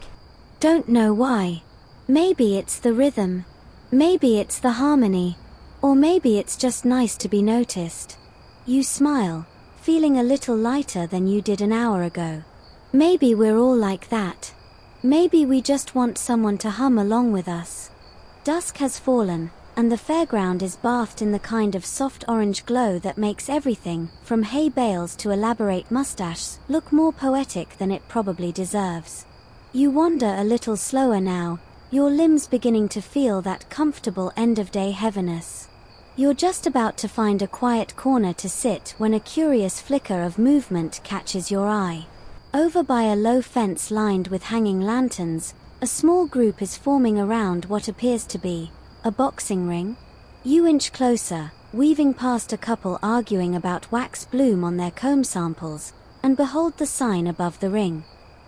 Don't know why. Maybe it's the rhythm. Maybe it's the harmony. Or maybe it's just nice to be noticed. You smile, feeling a little lighter than you did an hour ago. Maybe we're all like that. Maybe we just want someone to hum along with us. Dusk has fallen, and the fairground is bathed in the kind of soft orange glow that makes everything, from hay bales to elaborate mustaches, look more poetic than it probably deserves. You wander a little slower now, your limbs beginning to feel that comfortable end-of-day heaviness. You're just about to find a quiet corner to sit when a curious flicker of movement catches your eye. Over by a low fence lined with hanging lanterns, a small group is forming around what appears to be a boxing ring. You inch closer, weaving past a couple arguing about wax bloom on their comb samples, and behold the sign above the ring.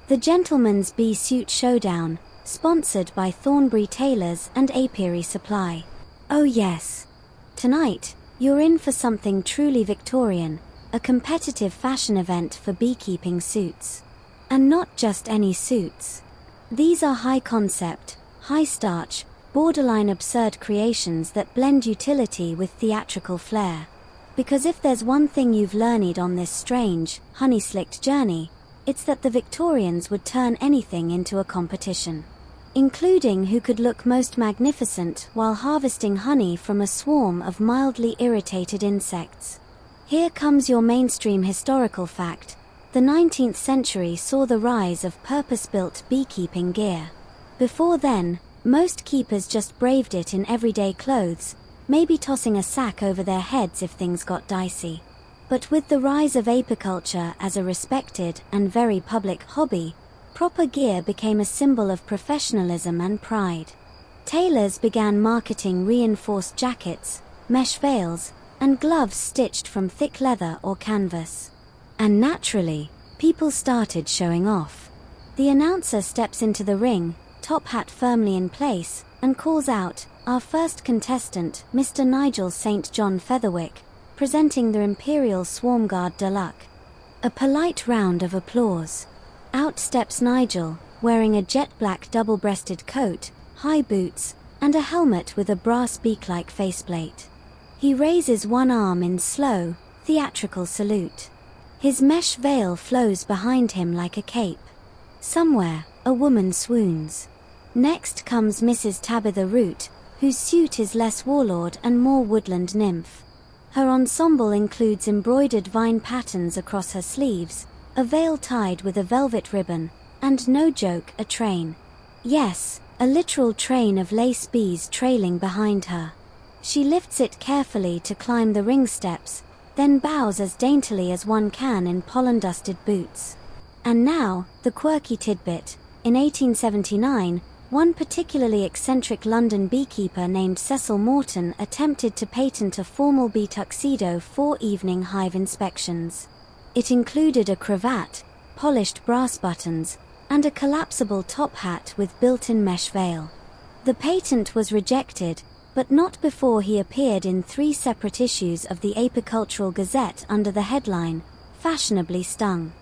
The Gentleman's Bee Suit Showdown, sponsored by Thornbury Tailors and Apiary Supply. Oh yes. Tonight, you're in for something truly Victorian, a competitive fashion event for beekeeping suits. And not just any suits. These are high-concept, high-starch, borderline absurd creations that blend utility with theatrical flair. Because if there's one thing you've learned on this strange, honey-slicked journey, it's that the Victorians would turn anything into a competition. Including who could look most magnificent while harvesting honey from a swarm of mildly irritated insects. Here comes your mainstream historical fact. The 19th century saw the rise of purpose-built beekeeping gear. Before then, most keepers just braved it in everyday clothes, maybe tossing a sack over their heads if things got dicey. But with the rise of apiculture as a respected and very public hobby, proper gear became a symbol of professionalism and pride. Tailors began marketing reinforced jackets, mesh veils, and gloves stitched from thick leather or canvas. And naturally, people started showing off. The announcer steps into the ring, top hat firmly in place, and calls out, "Our first contestant, Mr. Nigel St. John Featherwick, presenting the Imperial Swarm Guard de Luck." A polite round of applause. Out steps Nigel, wearing a jet-black double-breasted coat, high boots, and a helmet with a brass beak-like faceplate. He raises one arm in slow, theatrical salute. His mesh veil flows behind him like a cape. Somewhere, a woman swoons. Next comes Mrs. Tabitha Root, whose suit is less warlord and more woodland nymph. Her ensemble includes embroidered vine patterns across her sleeves, a veil tied with a velvet ribbon, and no joke, a train. Yes, a literal train of lace bees trailing behind her. She lifts it carefully to climb the ring steps, then bows as daintily as one can in pollen-dusted boots. And now, the quirky tidbit. In 1879, one particularly eccentric London beekeeper named Cecil Morton attempted to patent a formal bee tuxedo for evening hive inspections. It included a cravat, polished brass buttons, and a collapsible top hat with built-in mesh veil. The patent was rejected, but not before he appeared in 3 separate issues of the Apicultural Gazette under the headline, "Fashionably Stung."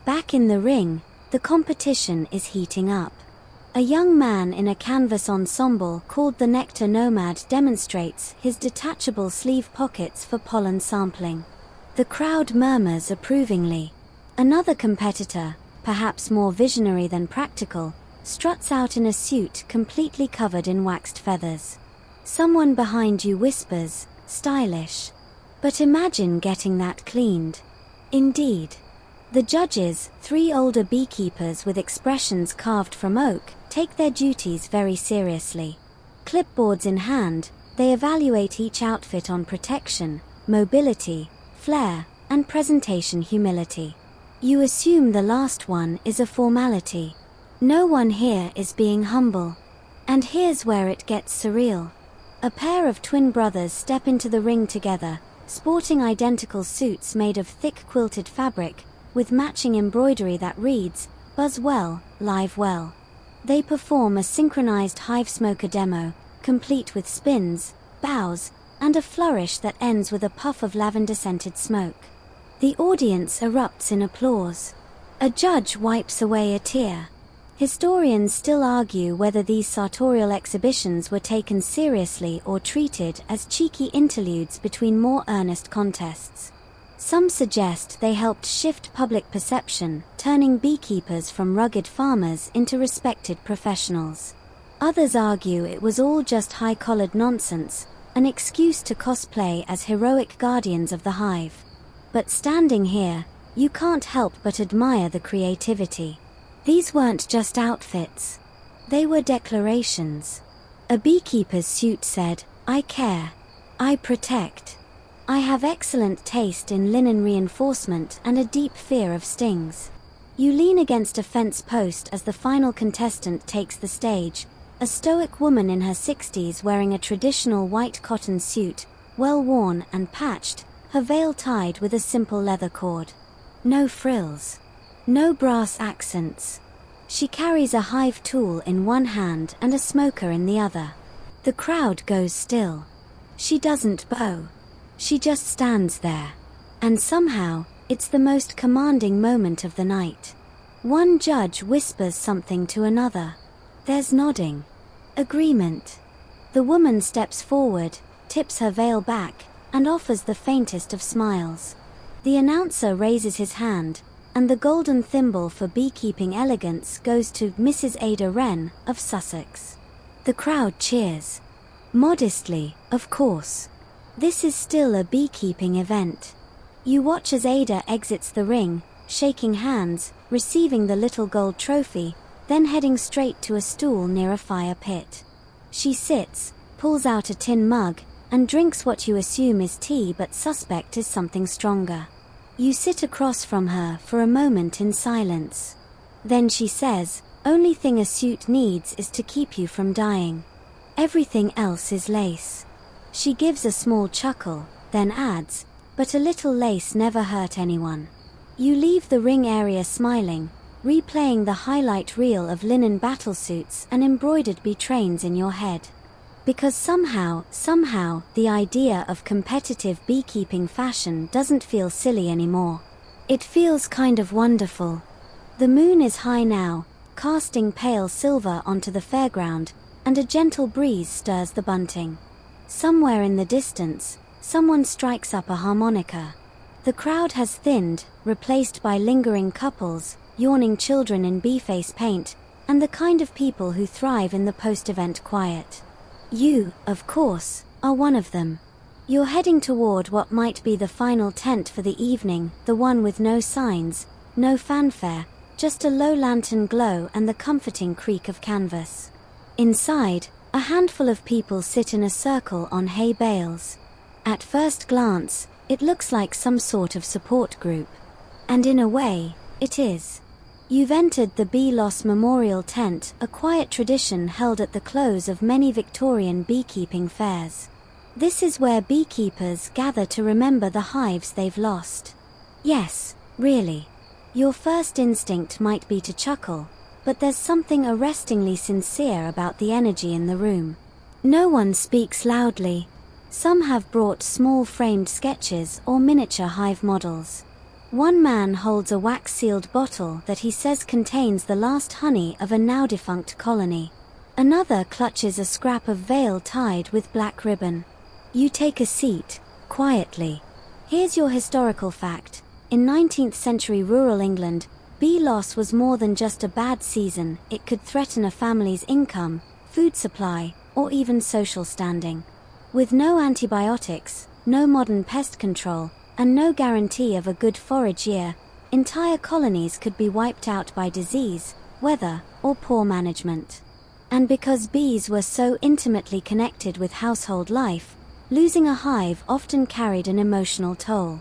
Back in the ring, the competition is heating up. A young man in a canvas ensemble called the Nectar Nomad demonstrates his detachable sleeve pockets for pollen sampling. The crowd murmurs approvingly. Another competitor, perhaps more visionary than practical, struts out in a suit completely covered in waxed feathers. Someone behind you whispers, "Stylish." But imagine getting that cleaned. Indeed. The judges, 3 older beekeepers with expressions carved from oak, take their duties very seriously. Clipboards in hand, they evaluate each outfit on protection, mobility, flair, and presentation humility. You assume the last one is a formality. No one here is being humble. And here's where it gets surreal. A pair of twin brothers step into the ring together, sporting identical suits made of thick quilted fabric, with matching embroidery that reads, "Buzz well, live well." They perform a synchronized hive smoker demo, complete with spins, bows, and a flourish that ends with a puff of lavender-scented smoke. The audience erupts in applause. A judge wipes away a tear. Historians still argue whether these sartorial exhibitions were taken seriously or treated as cheeky interludes between more earnest contests. Some suggest they helped shift public perception, turning beekeepers from rugged farmers into respected professionals. Others argue it was all just high-collared nonsense, an excuse to cosplay as heroic guardians of the hive. But standing here, you can't help but admire the creativity. These weren't just outfits. They were declarations. A beekeeper's suit said, "I care. I protect. I have excellent taste in linen reinforcement and a deep fear of stings." You lean against a fence post as the final contestant takes the stage, a stoic woman in her 60s wearing a traditional white cotton suit, well worn and patched, her veil tied with a simple leather cord. No frills. No brass accents. She carries a hive tool in one hand and a smoker in the other. The crowd goes still. She doesn't bow. She just stands there. And somehow, it's the most commanding moment of the night. One judge whispers something to another. There's nodding. Agreement. The woman steps forward, tips her veil back, and offers the faintest of smiles. The announcer raises his hand, and the golden thimble for beekeeping elegance goes to Mrs. Ada Wren of Sussex. The crowd cheers. Modestly, of course. This is still a beekeeping event. You watch as Ada exits the ring, shaking hands, receiving the little gold trophy, then heading straight to a stool near a fire pit. She sits, pulls out a tin mug, and drinks what you assume is tea but suspect is something stronger. You sit across from her for a moment in silence. Then she says, "Only thing a suit needs is to keep you from dying. Everything else is lace." She gives a small chuckle, then adds, "But a little lace never hurt anyone." You leave the ring area smiling, replaying the highlight reel of linen battlesuits and embroidered bee trains in your head. Because somehow, the idea of competitive beekeeping fashion doesn't feel silly anymore. It feels kind of wonderful. The moon is high now, casting pale silver onto the fairground, and a gentle breeze stirs the bunting. Somewhere in the distance, someone strikes up a harmonica. The crowd has thinned, replaced by lingering couples, yawning children in bee-face paint, and the kind of people who thrive in the post-event quiet. You, of course, are one of them. You're heading toward what might be the final tent for the evening, the one with no signs, no fanfare, just a low lantern glow and the comforting creak of canvas. Inside, a handful of people sit in a circle on hay bales. At first glance, it looks like some sort of support group. And in a way, it is. You've entered the Bee Loss Memorial Tent, a quiet tradition held at the close of many Victorian beekeeping fairs. This is where beekeepers gather to remember the hives they've lost. Yes, really. Your first instinct might be to chuckle, but there's something arrestingly sincere about the energy in the room. No one speaks loudly. Some have brought small framed sketches or miniature hive models. One man holds a wax-sealed bottle that he says contains the last honey of a now-defunct colony. Another clutches a scrap of veil tied with black ribbon. You take a seat, quietly. Here's your historical fact. In 19th century rural England, bee loss was more than just a bad season. It could threaten a family's income, food supply, or even social standing. With no antibiotics, no modern pest control, and no guarantee of a good forage year, entire colonies could be wiped out by disease, weather, or poor management. And because bees were so intimately connected with household life, losing a hive often carried an emotional toll.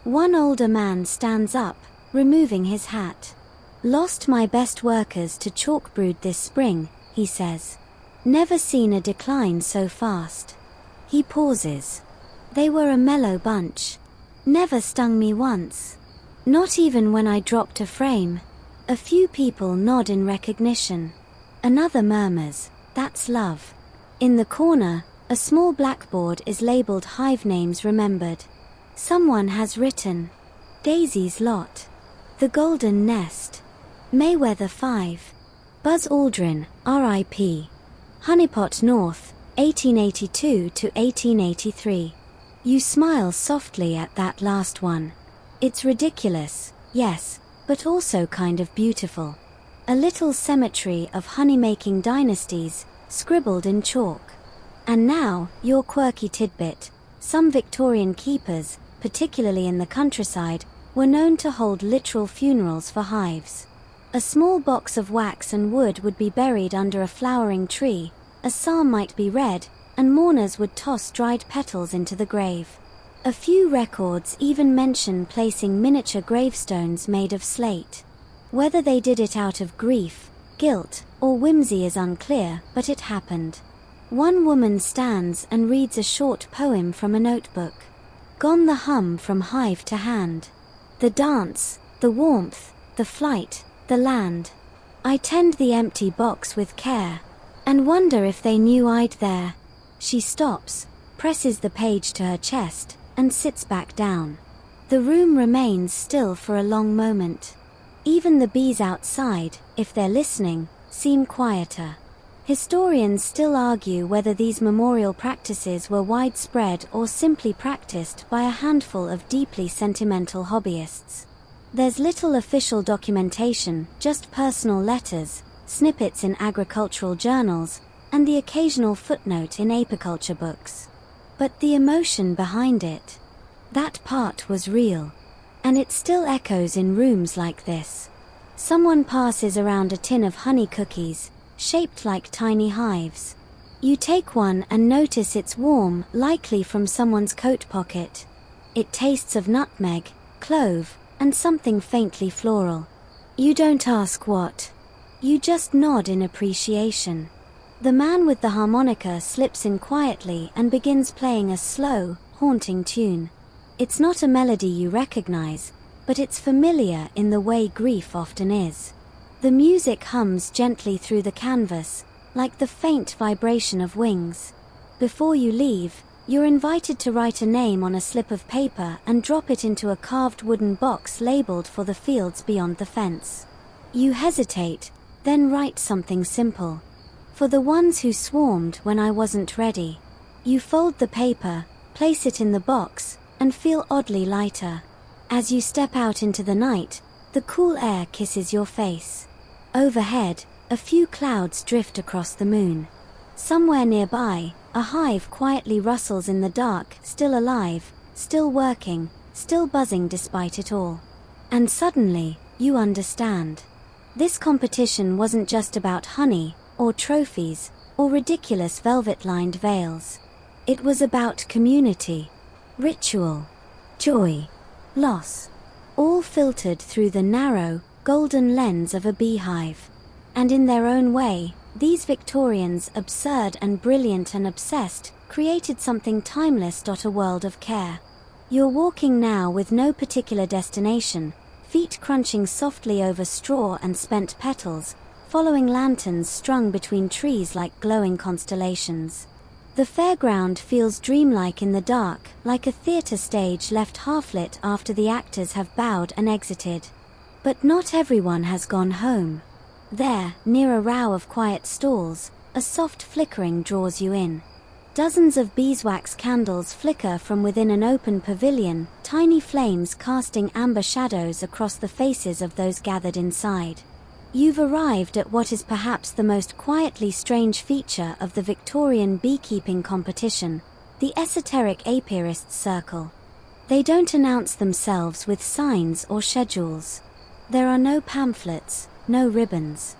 One older man stands up, removing his hat. "Lost my best workers to chalk brood this spring," he says. "Never seen a decline so fast." He pauses. "They were a mellow bunch. Never stung me once. Not even when I dropped a frame." A few people nod in recognition. Another murmurs, "That's love." In the corner, a small blackboard is labeled Hive Names Remembered. Someone has written, "Daisy's Lot," "The Golden Nest," "Mayweather 5." Buzz Aldrin, R.I.P. Honeypot North, 1882 to 1883. You smile softly at that last one. It's ridiculous, yes, but also kind of beautiful. A little cemetery of honey-making dynasties, scribbled in chalk. And now, your quirky tidbit. Some Victorian keepers, particularly in the countryside, were known to hold literal funerals for hives. A small box of wax and wood would be buried under a flowering tree, a psalm might be read, and mourners would toss dried petals into the grave. A few records even mention placing miniature gravestones made of slate. Whether they did it out of grief, guilt, or whimsy is unclear, but it happened. One woman stands and reads a short poem from a notebook. Gone the hum from hive to hand. The dance, the warmth, the flight, the land. I tend the empty box with care, and wonder if they knew I'd there. She stops, presses the page to her chest, and sits back down. The room remains still for a long moment. Even the bees outside, if they're listening, seem quieter. Historians still argue whether these memorial practices were widespread or simply practiced by a handful of deeply sentimental hobbyists. There's little official documentation, just personal letters, snippets in agricultural journals, and the occasional footnote in apiculture books. But the emotion behind it, that part was real. And it still echoes in rooms like this. Someone passes around a tin of honey cookies, shaped like tiny hives. You take one and notice it's warm, likely from someone's coat pocket. It tastes of nutmeg, clove, and something faintly floral. You don't ask what. You just nod in appreciation. The man with the harmonica slips in quietly and begins playing a slow, haunting tune. It's not a melody you recognize, but it's familiar in the way grief often is. The music hums gently through the canvas, like the faint vibration of wings. Before you leave, you're invited to write a name on a slip of paper and drop it into a carved wooden box labeled for the fields beyond the fence. You hesitate, then write something simple. For the ones who swarmed when I wasn't ready. You fold the paper, place it in the box, and feel oddly lighter. As you step out into the night, the cool air kisses your face. Overhead, a few clouds drift across the moon. Somewhere nearby, a hive quietly rustles in the dark, still alive, still working, still buzzing despite it all. And suddenly, you understand. This competition wasn't just about honey, or trophies, or ridiculous velvet-lined veils. It was about community, ritual, joy, loss, all filtered through the narrow, golden lens of a beehive. And in their own way, these Victorians, absurd and brilliant and obsessed, created something timeless. A world of care. You're walking now with no particular destination, feet crunching softly over straw and spent petals, following lanterns strung between trees like glowing constellations. The fairground feels dreamlike in the dark, like a theater stage left half-lit after the actors have bowed and exited. But not everyone has gone home. There, near a row of quiet stalls, a soft flickering draws you in. Dozens of beeswax candles flicker from within an open pavilion, tiny flames casting amber shadows across the faces of those gathered inside. You've arrived at what is perhaps the most quietly strange feature of the Victorian beekeeping competition, the esoteric apiarist's circle. They don't announce themselves with signs or schedules. There are no pamphlets, no ribbons.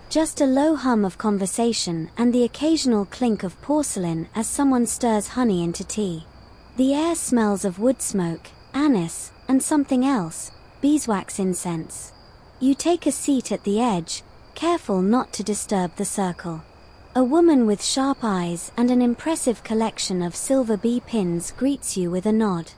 Just a low hum of conversation and the occasional clink of porcelain as someone stirs honey into tea. The air smells of wood smoke, anise, and something else, beeswax incense. You take a seat at the edge, careful not to disturb the circle. A woman with sharp eyes and an impressive collection of silver bee pins greets you with a nod.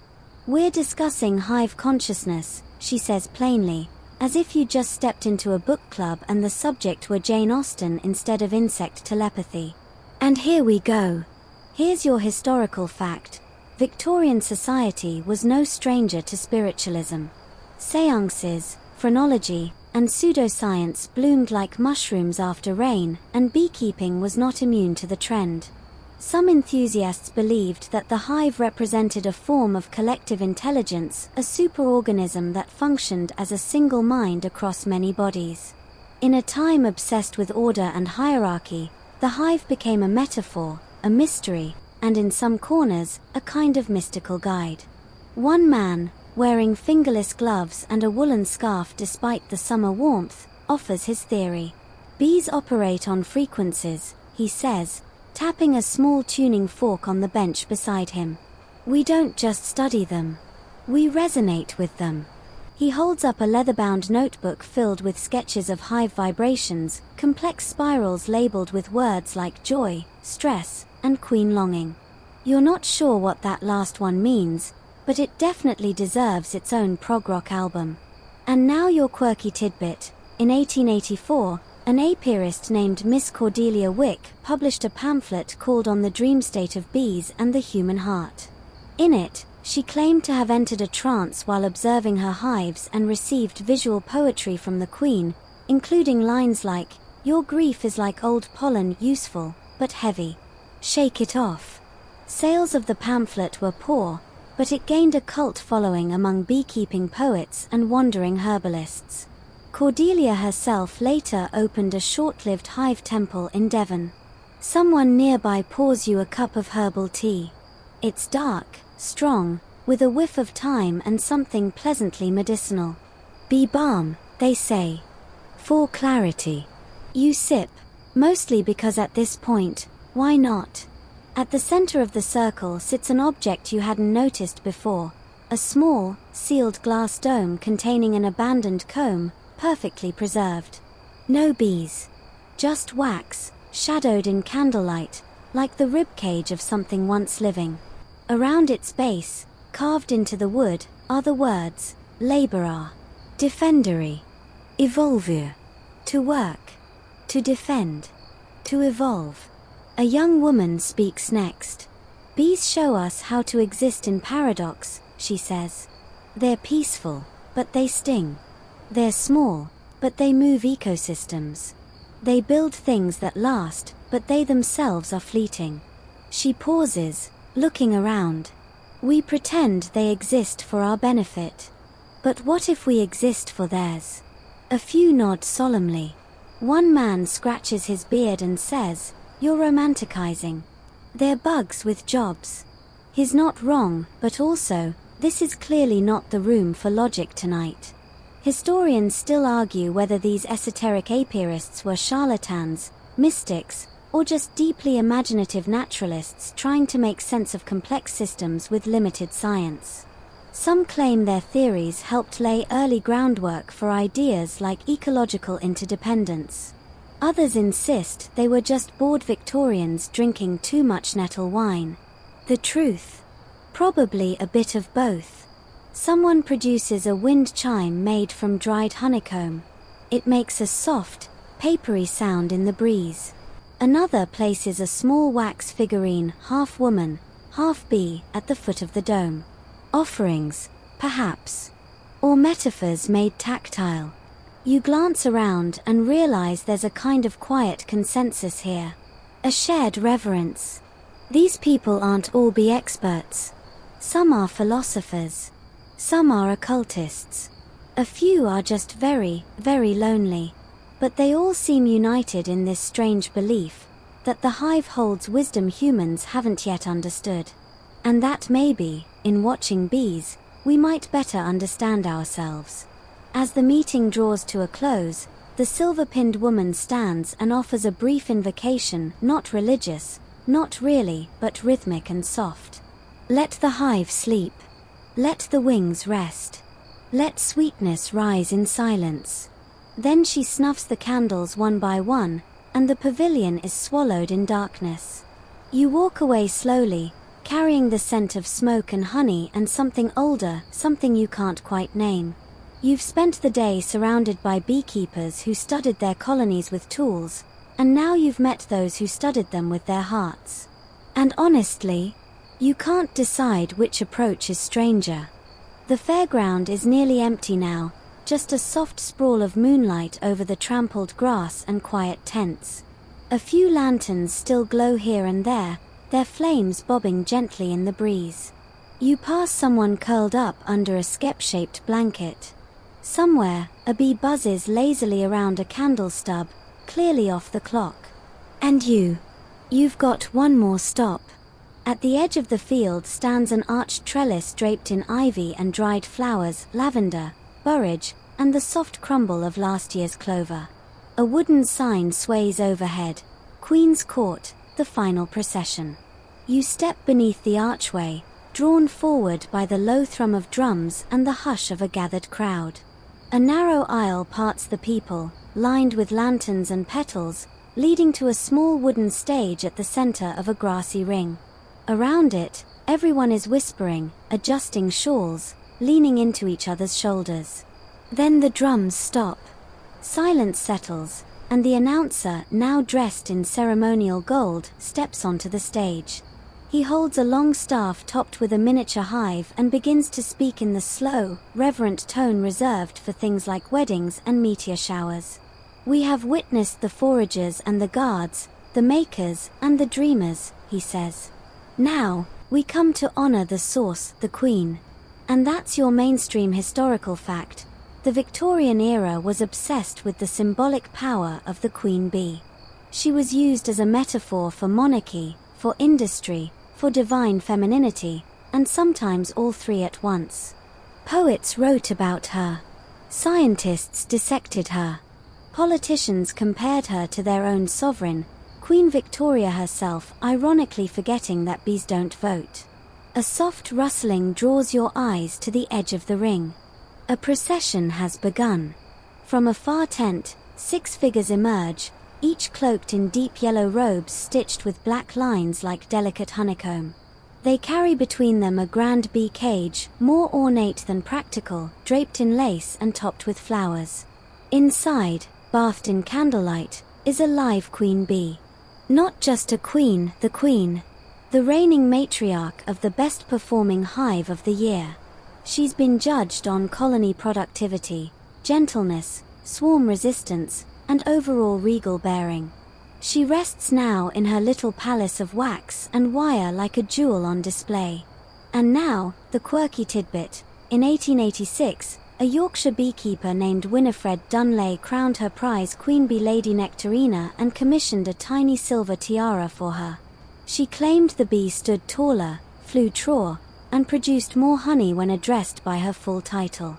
We're discussing hive consciousness, she says plainly, as if you just stepped into a book club and the subject were Jane Austen instead of insect telepathy. And here we go. Here's your historical fact. Victorian society was no stranger to spiritualism. Seances, phrenology, and pseudoscience bloomed like mushrooms after rain, and beekeeping was not immune to the trend. Some enthusiasts believed that the hive represented a form of collective intelligence, a superorganism that functioned as a single mind across many bodies. In a time obsessed with order and hierarchy, the hive became a metaphor, a mystery, and in some corners, a kind of mystical guide. One man, wearing fingerless gloves and a woolen scarf despite the summer warmth, offers his theory. Bees operate on frequencies, he says, tapping a small tuning fork on the bench beside him. We don't just study them. We resonate with them. He holds up a leather-bound notebook filled with sketches of hive vibrations, complex spirals labeled with words like joy, stress, and queen longing. You're not sure what that last one means, but it definitely deserves its own prog rock album. And now your quirky tidbit. In 1884, an apiarist named Miss Cordelia Wick published a pamphlet called On the Dream State of Bees and the Human Heart. In it, she claimed to have entered a trance while observing her hives and received visual poetry from the queen, including lines like, "Your grief is like old pollen, useful, but heavy. Shake it off." Sales of the pamphlet were poor, but it gained a cult following among beekeeping poets and wandering herbalists. Cordelia herself later opened a short-lived hive temple in Devon. Someone nearby pours you a cup of herbal tea. It's dark, strong, with a whiff of thyme and something pleasantly medicinal. Bee balm, they say. For clarity. You sip, mostly because at this point, why not? At the center of the circle sits an object you hadn't noticed before, a small, sealed glass dome containing an abandoned comb, perfectly preserved. No bees. Just wax, shadowed in candlelight, like the ribcage of something once living. Around its base, carved into the wood, are the words, laborer, defendere, evolvere, to work, to defend, to evolve. A young woman speaks next. Bees show us how to exist in paradox, she says. They're peaceful, but they sting. They're small, but they move ecosystems. They build things that last, but they themselves are fleeting. She pauses, looking around. We pretend they exist for our benefit. But what if we exist for theirs? A few nod solemnly. One man scratches his beard and says, "You're romanticizing. They're bugs with jobs." He's not wrong, but also, this is clearly not the room for logic tonight. Historians still argue whether these esoteric apiarists were charlatans, mystics, or just deeply imaginative naturalists trying to make sense of complex systems with limited science. Some claim their theories helped lay early groundwork for ideas like ecological interdependence. Others insist they were just bored Victorians drinking too much nettle wine. The truth? Probably a bit of both. Someone produces a wind chime made from dried honeycomb. It makes a soft, papery sound in the breeze. Another places a small wax figurine, half woman, half bee, at the foot of the dome. Offerings, perhaps. Or metaphors made tactile. You glance around and realize there's a kind of quiet consensus here. A shared reverence. These people aren't all bee experts. Some are philosophers. Some are occultists. A few are just very, very lonely. But they all seem united in this strange belief that the hive holds wisdom humans haven't yet understood. And that maybe, in watching bees, we might better understand ourselves. As the meeting draws to a close, the silver-pinned woman stands and offers a brief invocation, not religious, not really, but rhythmic and soft. Let the hive sleep. Let the wings rest. Let sweetness rise in silence. Then she snuffs the candles one by one, and the pavilion is swallowed in darkness. You walk away slowly, carrying the scent of smoke and honey and something older, something you can't quite name. You've spent the day surrounded by beekeepers who studied their colonies with tools, and now you've met those who studied them with their hearts. And honestly, you can't decide which approach is stranger. The fairground is nearly empty now, just a soft sprawl of moonlight over the trampled grass and quiet tents. A few lanterns still glow here and there, their flames bobbing gently in the breeze. You pass someone curled up under a skep-shaped blanket. Somewhere, a bee buzzes lazily around a candle stub, clearly off the clock. And you've got one more stop. At the edge of the field stands an arched trellis draped in ivy and dried flowers, lavender, borage, and the soft crumble of last year's clover. A wooden sign sways overhead, Queen's Court, the final procession. You step beneath the archway, drawn forward by the low thrum of drums and the hush of a gathered crowd. A narrow aisle parts the people, lined with lanterns and petals, leading to a small wooden stage at the center of a grassy ring. Around it, everyone is whispering, adjusting shawls, leaning into each other's shoulders. Then the drums stop. Silence settles, and the announcer, now dressed in ceremonial gold, steps onto the stage. He holds a long staff topped with a miniature hive and begins to speak in the slow, reverent tone reserved for things like weddings and meteor showers. We have witnessed the foragers and the guards, the makers and the dreamers, he says. Now, we come to honor the source, the Queen. And that's your mainstream historical fact. The Victorian era was obsessed with the symbolic power of the queen bee. She was used as a metaphor for monarchy, for industry, for divine femininity, and sometimes all three at once. Poets wrote about her. Scientists dissected her. Politicians compared her to their own sovereign, Queen Victoria herself, ironically forgetting that bees don't vote. A soft rustling draws your eyes to the edge of the ring. A procession has begun. From a far tent, 6 figures emerge, each cloaked in deep yellow robes stitched with black lines like delicate honeycomb. They carry between them a grand bee cage, more ornate than practical, draped in lace and topped with flowers. Inside, bathed in candlelight, is a live queen bee. Not just a queen, the reigning matriarch of the best-performing hive of the year. She's been judged on colony productivity, gentleness, swarm resistance, and overall regal bearing. She rests now in her little palace of wax and wire like a jewel on display. And now, the quirky tidbit. In 1886, a Yorkshire beekeeper named Winifred Dunlay crowned her prize queen bee Lady Nectarina and commissioned a tiny silver tiara for her. She claimed the bee stood taller, flew truer, and produced more honey when addressed by her full title.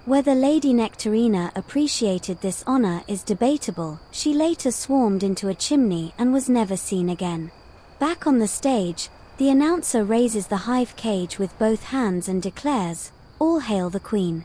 Whether Lady Nectarina appreciated this honor is debatable. She later swarmed into a chimney and was never seen again. Back on the stage, the announcer raises the hive cage with both hands and declares, "All hail the Queen."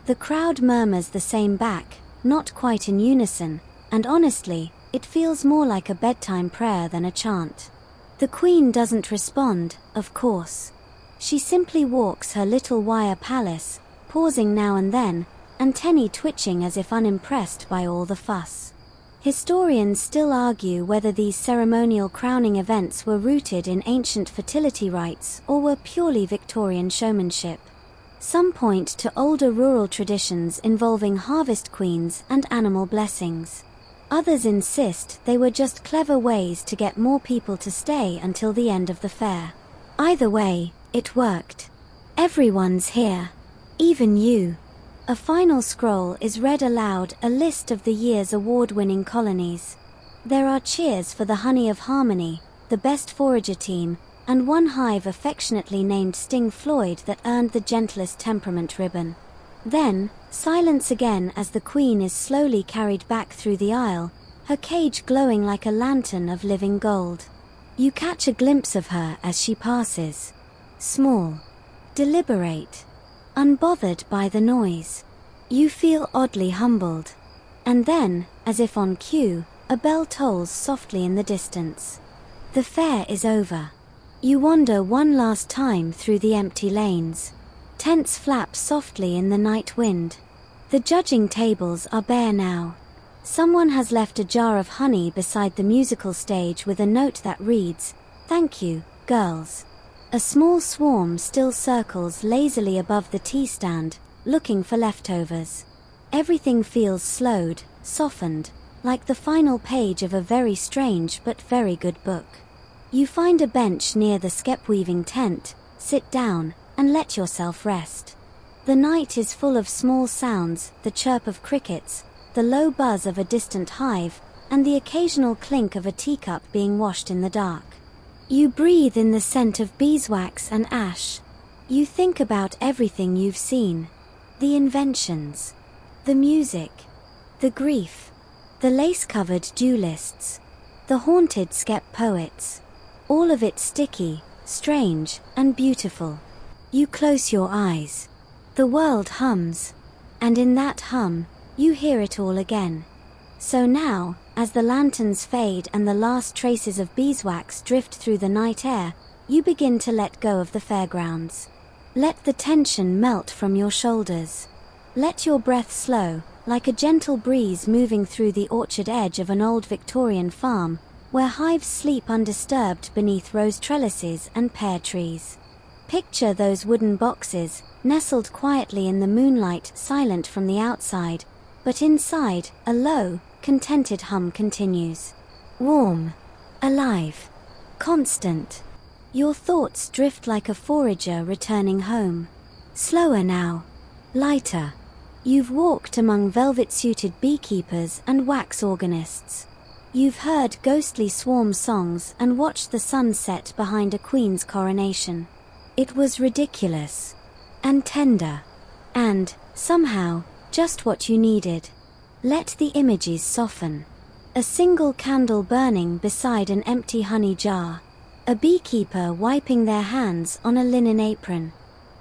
The crowd murmurs the same back, not quite in unison, and honestly, it feels more like a bedtime prayer than a chant. The Queen doesn't respond, of course. She simply walks her little wire palace, pausing now and then, antennae twitching as if unimpressed by all the fuss. Historians still argue whether these ceremonial crowning events were rooted in ancient fertility rites or were purely Victorian showmanship. Some point to older rural traditions involving harvest queens and animal blessings. Others insist they were just clever ways to get more people to stay until the end of the fair. Either way, it worked. Everyone's here. Even you. A final scroll is read aloud, a list of the year's award-winning colonies. There are cheers for the Honey of Harmony, the best forager team, and one hive affectionately named Sting Floyd that earned the gentlest temperament ribbon. Then, silence again as the Queen is slowly carried back through the aisle, her cage glowing like a lantern of living gold. You catch a glimpse of her as she passes. Small. Deliberate. Unbothered by the noise. You feel oddly humbled. And then, as if on cue, a bell tolls softly in the distance. The fair is over. You wander one last time through the empty lanes. Tents flap softly in the night wind. The judging tables are bare now. Someone has left a jar of honey beside the musical stage with a note that reads, "Thank you, girls." A small swarm still circles lazily above the tea stand, looking for leftovers. Everything feels slowed, softened, like the final page of a very strange but very good book. You find a bench near the skep-weaving tent, sit down, and let yourself rest. The night is full of small sounds, the chirp of crickets, the low buzz of a distant hive, and the occasional clink of a teacup being washed in the dark. You breathe in the scent of beeswax and ash. You think about everything you've seen. The inventions. The music. The grief. The lace-covered dew lists. The haunted skep poets. All of it sticky, strange, and beautiful. You close your eyes. The world hums. And in that hum, you hear it all again. So now, as the lanterns fade and the last traces of beeswax drift through the night air, you begin to let go of the fairgrounds. Let the tension melt from your shoulders. Let your breath slow, like a gentle breeze moving through the orchard edge of an old Victorian farm, where hives sleep undisturbed beneath rose trellises and pear trees. Picture those wooden boxes, nestled quietly in the moonlight, silent from the outside, but inside, a low, contented hum continues. Warm. Alive. Constant. Your thoughts drift like a forager returning home. Slower now. Lighter. You've walked among velvet-suited beekeepers and wax organists. You've heard ghostly swarm songs and watched the sun set behind a queen's coronation. It was ridiculous. And tender. And, somehow, just what you needed. Let the images soften. A single candle burning beside an empty honey jar. A beekeeper wiping their hands on a linen apron.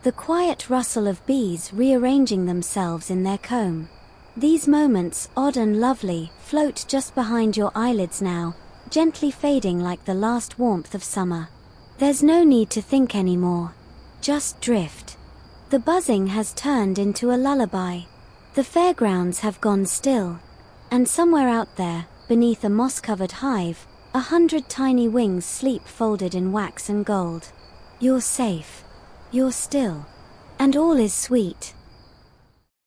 The quiet rustle of bees rearranging themselves in their comb. These moments, odd and lovely, float just behind your eyelids now, gently fading like the last warmth of summer. There's no need to think anymore. Just drift. The buzzing has turned into a lullaby. The fairgrounds have gone still. And somewhere out there, beneath a moss-covered hive, 100 tiny wings sleep folded in wax and gold. You're safe. You're still. And all is sweet.